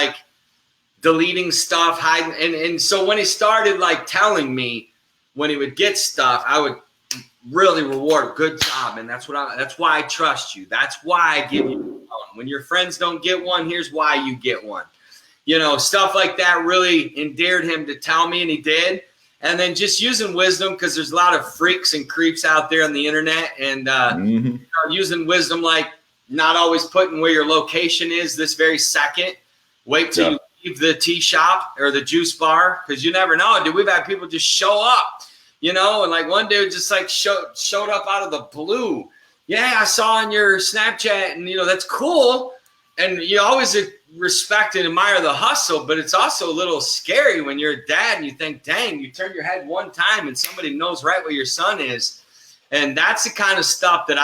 deleting stuff, hiding. And so when he started telling me when he would get stuff, I would really reward, good job. And that's why I trust you. That's why I give you a phone. When your friends don't get one, here's why you get one. Stuff like that really endeared him to tell me, and he did. And then just using wisdom, because there's a lot of freaks and creeps out there on the internet, and using wisdom, not always putting where your location is this very second. Wait till you leave the tea shop or the juice bar, because you never know, dude. We've had people just show up, you know, and like one dude just like showed up out of the blue. Yeah, I saw on your Snapchat, and you know, that's cool. And you always respect and admire the hustle, but it's also a little scary when you're a dad and you think, dang, you turn your head one time and somebody knows right where your son is. And that's the kind of stuff that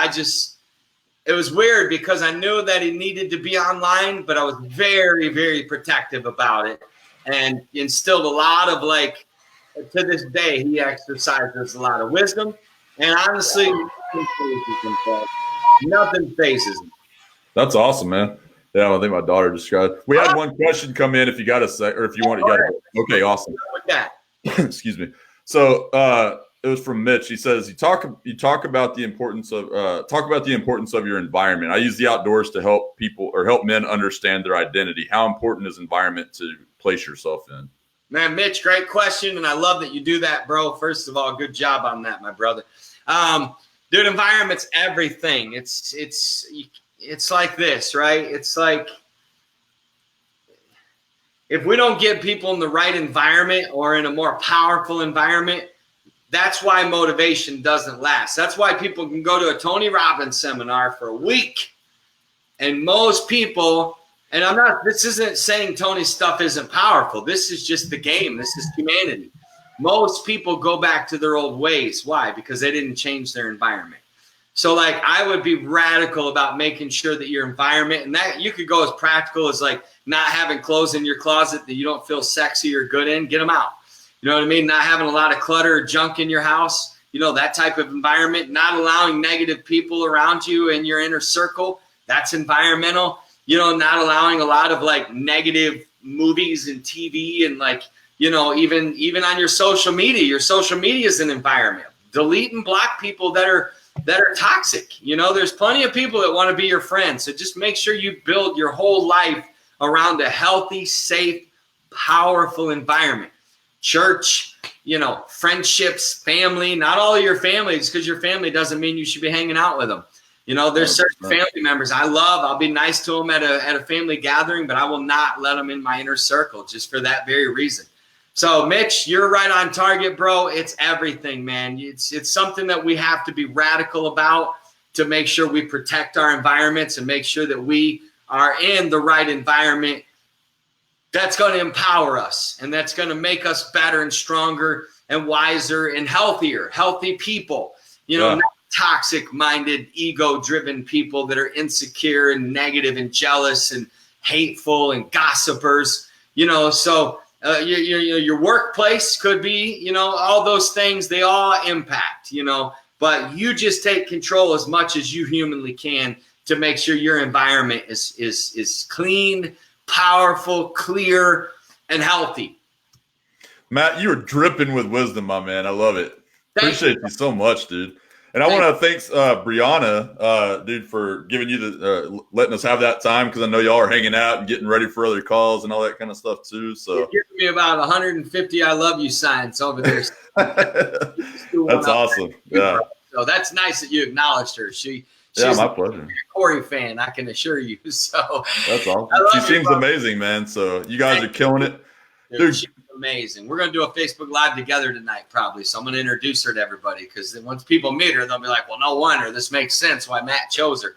it was weird, because I knew that he needed to be online, but I was very, very protective about it, and instilled a lot of, like, to this day, he exercises a lot of wisdom. And honestly, nothing phases him. That's awesome, man. Yeah, I think my daughter described. We had one question come in. If you got a sec, or if you want to get it. Okay, awesome. With that. Excuse me. So it was from Mitch. He says you talk about the importance of your environment. I use the outdoors to help people or help men understand their identity. How important is environment to place yourself in? Man, Mitch, great question, and I love that you do that, bro. First of all, good job on that, my brother. Dude, environment's everything. It's like this, right? It's like if we don't get people in the right environment or in a more powerful environment, that's why motivation doesn't last. That's why people can go to a Tony Robbins seminar for a week. And most people, and this isn't saying Tony's stuff isn't powerful. This is just the game. This is humanity. Most people go back to their old ways. Why? Because they didn't change their environment. So like I would be radical about making sure that your environment, and that you could go as practical as like not having clothes in your closet that you don't feel sexy or good in, get them out. You know what I mean? Not having a lot of clutter or junk in your house, you know, that type of environment, not allowing negative people around you in your inner circle. That's environmental, you know, not allowing a lot of like negative movies and TV and like, you know, even on your social media is an environment. Delete and block people that are toxic. You know, there's plenty of people that want to be your friends. So just make sure you build your whole life around a healthy, safe, powerful environment. Church, you know, friendships, family, not all of your family. Just because your family doesn't mean you should be hanging out with them. You know, there's certain family members I'll be nice to them at a family gathering, but I will not let them in my inner circle just for that very reason. So, Mitch, you're right on target, bro. It's everything, man. It's something that we have to be radical about to make sure we protect our environments and make sure that we are in the right environment that's going to empower us and that's going to make us better and stronger and wiser and healthier, healthy people, you know, not toxic-minded, ego-driven people that are insecure and negative and jealous and hateful and gossipers, you know, so your workplace could be, you know, all those things, they all impact, you know, but you just take control as much as you humanly can to make sure your environment is clean, powerful, clear, and healthy. Matt, you are dripping with wisdom, my man. I love it. Appreciate you so much, dude. And I want to thank Brianna, dude, for giving you letting us have that time, because I know y'all are hanging out and getting ready for other calls and all that kind of stuff too. So you're giving me about 150 "I love you" signs over there. That's awesome. Yeah. So that's nice that you acknowledged her. She's my pleasure. A Corey fan, I can assure you. So that's awesome. She seems amazing, man. So you guys are killing it, dude. She's amazing. We're going to do a Facebook Live together tonight, probably. So I'm going to introduce her to everybody, because once people meet her, they'll be like, well, no wonder. This makes sense why Matt chose her.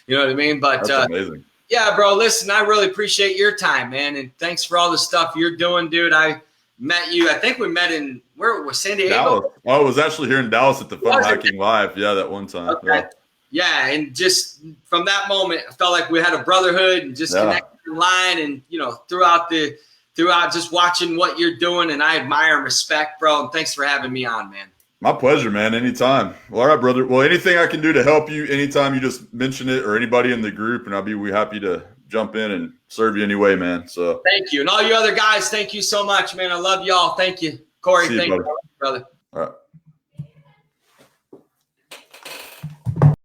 You know what I mean? But that's amazing. Yeah, bro, listen, I really appreciate your time, man. And thanks for all the stuff you're doing, dude. I met you. I think we met in, where was San Diego? Dallas. Oh, I was actually here in Dallas at the Fun Hacking Live. Yeah, that one time. Okay. Yeah, and just from that moment, I felt like we had a brotherhood and just connected in line, and, you know, throughout just watching what you're doing, and I admire and respect, bro. And thanks for having me on, man. My pleasure, man. Anytime. Well, all right, brother. Well, anything I can do to help you, anytime you just mention it, or anybody in the group, and I'll be happy to jump in and serve you anyway, man. So thank you. And all you other guys, thank you so much, man. I love y'all. Thank you. Corey, thank you, brother.